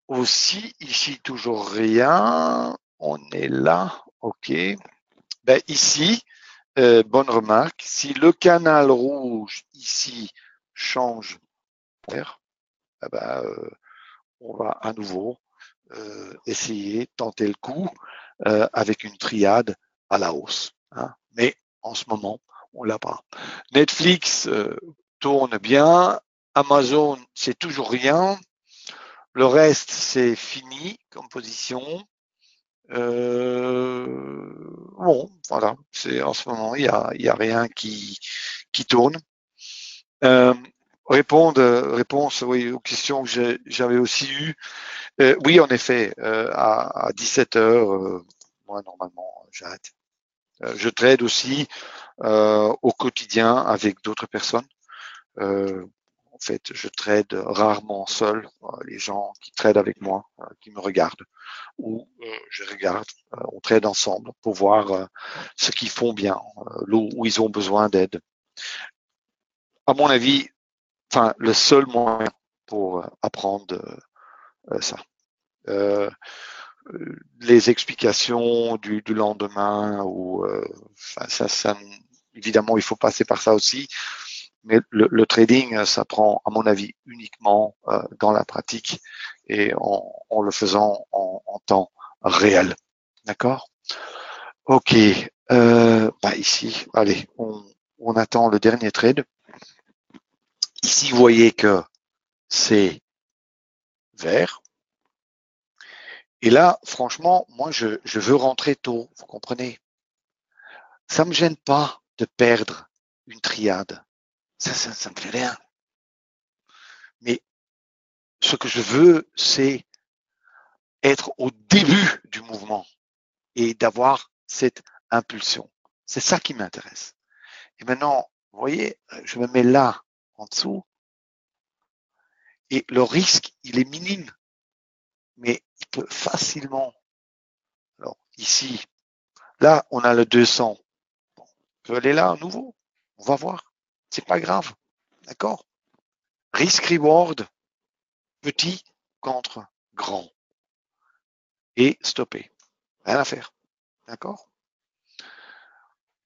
Aussi, ici, toujours rien. On est là. OK. Ben, ici, bonne remarque. Si le canal rouge ici change vert, eh ben, on va à nouveau essayer, tenter le coup avec une triade à la hausse. Hein. Mais en ce moment, on l'a pas. Netflix tourne bien. Amazon, c'est toujours rien. Le reste, c'est fini comme position. Bon, voilà. C'est en ce moment, il y a rien qui tourne. Réponse, oui, aux questions que j'avais aussi eues. Oui, en effet, à 17 heures, moi normalement, j'arrête. Je trade aussi au quotidien avec d'autres personnes. En fait, je trade rarement seul. Les gens qui tradent avec moi, qui me regardent, ou je regarde, on trade ensemble pour voir ce qu'ils font bien, où ils ont besoin d'aide. À mon avis, enfin, le seul moyen pour apprendre ça. Les explications du lendemain, ou ça, évidemment, il faut passer par ça aussi. Mais le trading, ça prend, à mon avis, uniquement dans la pratique et en le faisant en temps réel. D'accord? Ok. Ici, allez, on attend le dernier trade. Ici, vous voyez que c'est vert. Et là, franchement, moi, je veux rentrer tôt. Vous comprenez? Ça me gêne pas de perdre une triade. Ça me fait rien. Mais ce que je veux, c'est être au début du mouvement et d'avoir cette impulsion. C'est ça qui m'intéresse. Et maintenant, vous voyez, je me mets là, en dessous, et le risque, il est minime, mais il peut facilement. Alors, ici, là, on a le 200. Bon, on peut aller là à nouveau. On va voir. C'est pas grave. D'accord? Risk-reward, petit contre grand. Et stopper. Rien à faire. D'accord?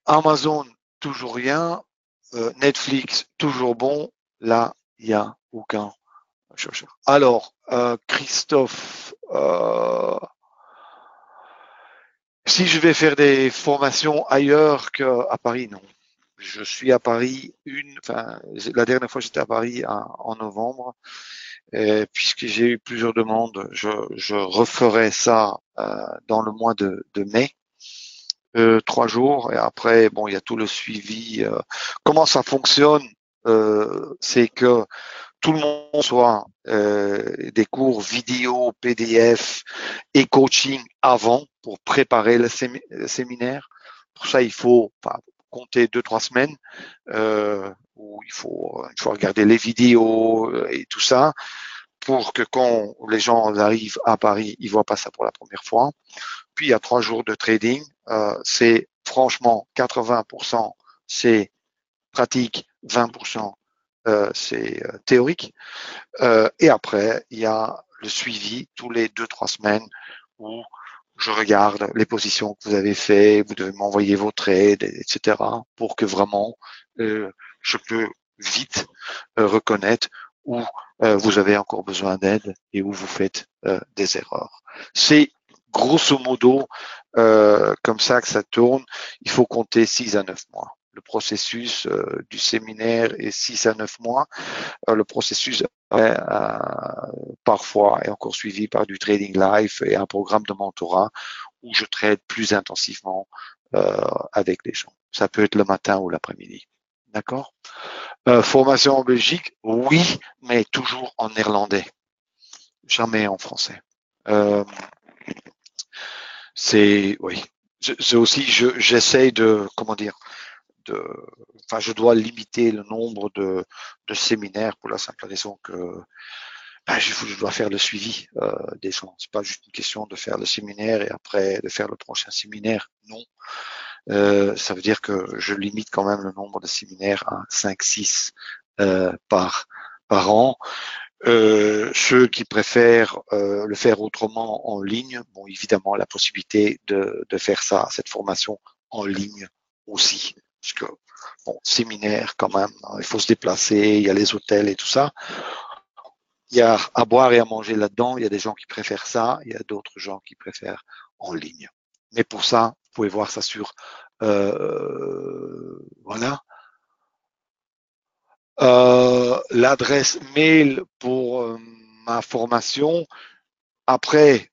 Amazon, toujours rien. Netflix, toujours bon. Là, il n'y a aucun chercheur. Alors, Christophe, si je vais faire des formations ailleurs qu'à Paris, non. Je suis à Paris la dernière fois j'étais à Paris en novembre puisque j'ai eu plusieurs demandes, je referai ça dans le mois de mai. 3 jours et après bon il y a tout le suivi. Comment ça fonctionne, c'est que tout le monde soit des cours vidéo, PDF et coaching avant pour préparer le séminaire. Pour ça il faut compter 2-3 semaines où il faut regarder les vidéos et tout ça pour que quand les gens arrivent à Paris, ils voient pas ça pour la première fois. Puis il y a 3 jours de trading. C'est franchement 80% c'est pratique, 20% c'est théorique. Et après, il y a le suivi tous les 2-3 semaines où je regarde les positions que vous avez fait, vous devez m'envoyer vos trades, etc. pour que vraiment je peux vite reconnaître où vous avez encore besoin d'aide et où vous faites des erreurs. C'est grosso modo comme ça que ça tourne. Il faut compter 6 à 9 mois. Le processus du séminaire est 6 à 9 mois. Le processus parfois est encore suivi par du trading live et un programme de mentorat où je trade plus intensivement avec les gens. Ça peut être le matin ou l'après-midi. D'accord? Formation en Belgique, oui, mais toujours en néerlandais, jamais en français. C'est oui. C'est aussi, j'essaye de, comment dire, je dois limiter le nombre de séminaires pour la simple raison que je dois faire le suivi des gens. C'est pas juste une question de faire le séminaire et après de faire le prochain séminaire. Non. Ça veut dire que je limite quand même le nombre de séminaires à 5-6 par an. Ceux qui préfèrent le faire autrement en ligne, bon, évidemment, la possibilité de faire ça, cette formation en ligne aussi. Parce que, bon, séminaire quand même, hein, il faut se déplacer, il y a les hôtels et tout ça. Il y a à boire et à manger là-dedans. Il y a des gens qui préfèrent ça, il y a d'autres gens qui préfèrent en ligne. Mais pour ça, vous pouvez voir ça sur voilà. L'adresse mail pour ma formation. Après,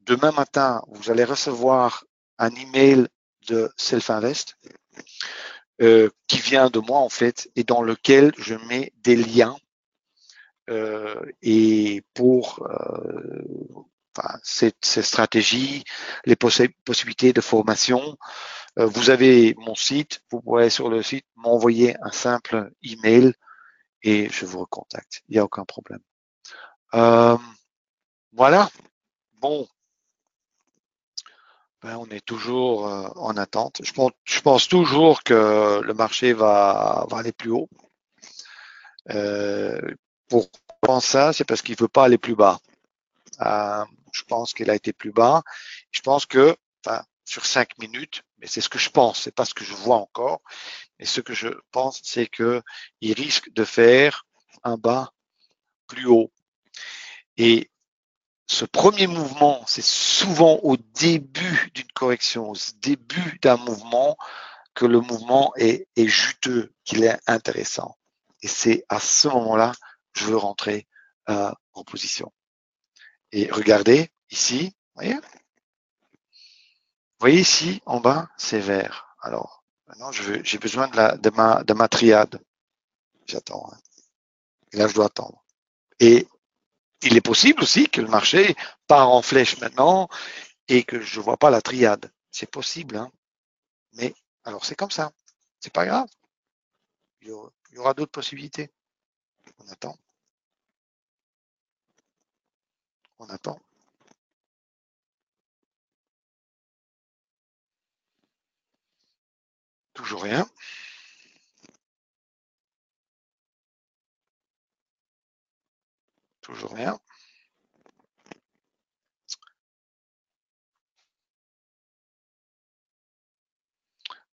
demain matin, vous allez recevoir un email de Self-Invest qui vient de moi en fait et dans lequel je mets des liens et pour ces stratégies, les possibilités de formation. Vous avez mon site, vous pourrez sur le site m'envoyer un simple email et je vous recontacte. Il n'y a aucun problème. Voilà. Bon, on est toujours en attente. Je pense toujours que le marché va aller plus haut. Pourquoi ça? C'est parce qu'il ne veut pas aller plus bas. Je pense qu'il a été plus bas. Je pense que, sur 5 minutes, mais c'est ce que je pense, c'est pas ce que je vois encore. Mais ce que je pense, c'est que il risque de faire un bas plus haut. Et ce premier mouvement, c'est souvent au début d'une correction, au début d'un mouvement, que le mouvement est juteux, qu'il est intéressant. Et c'est à ce moment-là que je veux rentrer en position. Et regardez ici, vous voyez ici en bas, c'est vert. Alors maintenant, j'ai besoin de ma triade. J'attends. Hein. Et là, je dois attendre. Et il est possible aussi que le marché part en flèche maintenant et que je ne vois pas la triade. C'est possible, hein. Mais alors c'est comme ça. C'est pas grave. Il y aura d'autres possibilités. On attend. On attend. Toujours rien. Toujours rien.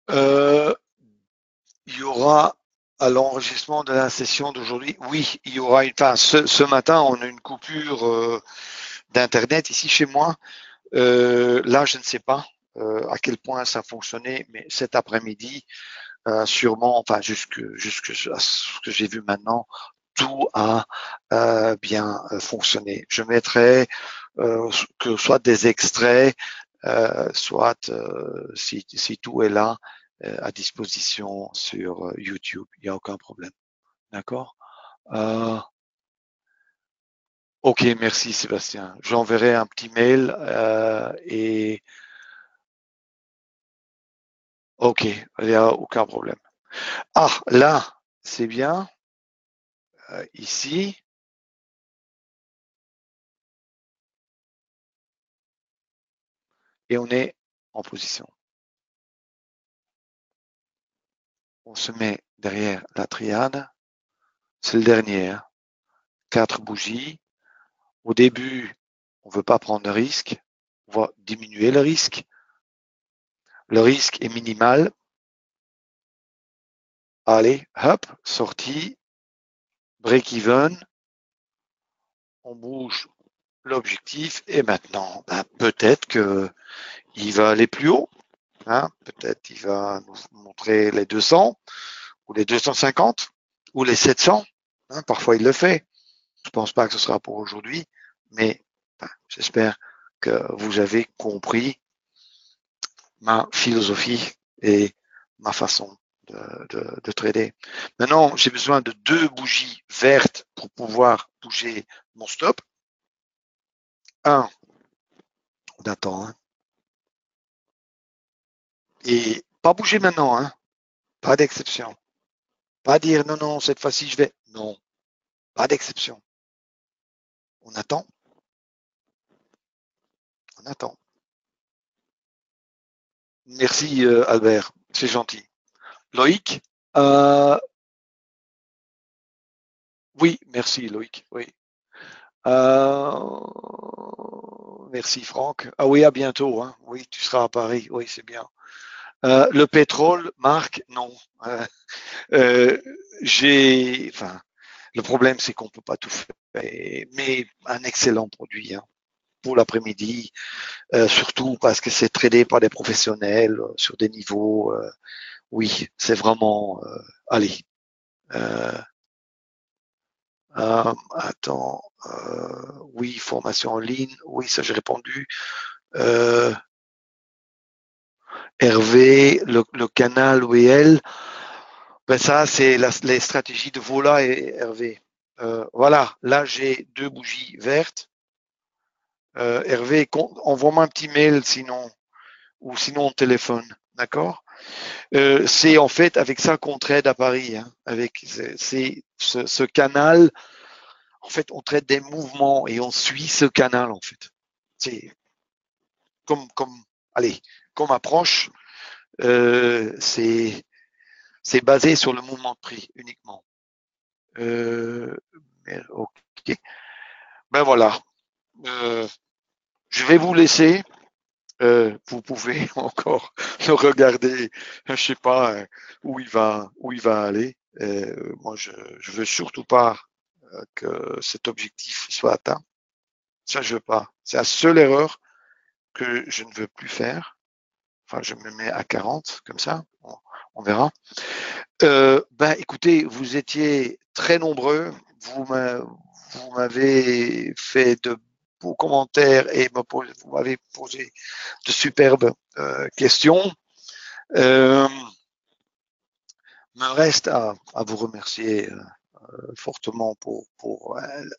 Il y aura à l'enregistrement de la session d'aujourd'hui, oui, il y aura ce matin, on a une coupure d'internet ici chez moi. Là, je ne sais pas à quel point ça a fonctionné, mais cet après-midi, sûrement, jusque à ce que j'ai vu maintenant, tout a bien fonctionné. Je mettrai que soit des extraits, soit si tout est là à disposition sur YouTube, il n'y a aucun problème. D'accord? Ok, merci Sébastien. J'enverrai un petit mail et ok, il n'y a aucun problème. Ah, là, c'est bien. Ici, et on est en position. On se met derrière la triade. C'est le dernier. Hein. 4 bougies. Au début, on ne veut pas prendre de risque. On va diminuer le risque. Le risque est minimal. Allez, hop, sortie, break-even. On bouge l'objectif et maintenant, ben, peut-être qu'il va aller plus haut. Hein. Peut-être il va nous montrer les 200 ou les 250 ou les 700. Hein. Parfois, il le fait. Je ne pense pas que ce sera pour aujourd'hui, mais enfin, j'espère que vous avez compris ma philosophie et ma façon de trader. Maintenant, j'ai besoin de 2 bougies vertes pour pouvoir bouger mon stop. On attend. Hein. Et pas bouger maintenant. Hein. Pas d'exception. Pas dire non, non, cette fois-ci je vais. Non, pas d'exception. On attend. On attend. Merci Albert, c'est gentil. Loïc, euh, oui, merci Loïc. Oui. Euh, merci Franck. Ah oui, à bientôt. Hein. Oui, tu seras à Paris. Oui, c'est bien. Le pétrole, Marc, non. Euh, enfin, le problème c'est qu'on peut pas tout faire, mais un excellent produit hein, pour l'après-midi, surtout parce que c'est tradé par des professionnels sur des niveaux. Oui, c'est vraiment. Allez. Euh, attends. Oui, formation en ligne. Oui, ça j'ai répondu. Euh, Hervé, le canal OEL, ben ça c'est les stratégies de Vola et Hervé. Voilà, là j'ai 2 bougies vertes. Hervé, envoie-moi un petit mail sinon, ou sinon on téléphone, d'accord? C'est en fait avec ça qu'on trade à Paris, hein, avec ce canal. En fait, on traite des mouvements et on suit ce canal en fait. C'est comme, allez, comme approche, c'est basé sur le mouvement de prix uniquement. Ok. Ben voilà. Euh, je vais vous laisser. Vous pouvez encore le regarder. Je sais pas où il va aller. Moi, je veux surtout pas que cet objectif soit atteint. Ça, je veux pas. C'est la seule erreur que je ne veux plus faire. Enfin, je me mets à 40 comme ça. On verra. Ben, écoutez, vous étiez très nombreux. Vous m'avez fait de beaux commentaires et vous m'avez posé de superbes questions. Euh, me reste à vous remercier fortement pour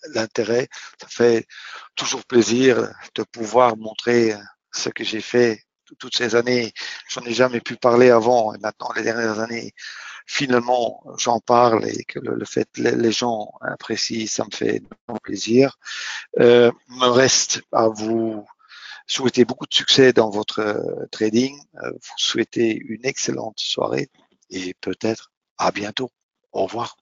l'intérêt. Ça fait toujours plaisir de pouvoir montrer ce que j'ai fait toutes ces années. J'en ai jamais pu parler avant et maintenant les dernières années, finalement, j'en parle et que le fait que les gens apprécient, ça me fait énormément plaisir. Me reste à vous souhaiter beaucoup de succès dans votre trading, vous souhaiter une excellente soirée et peut-être à bientôt. Au revoir.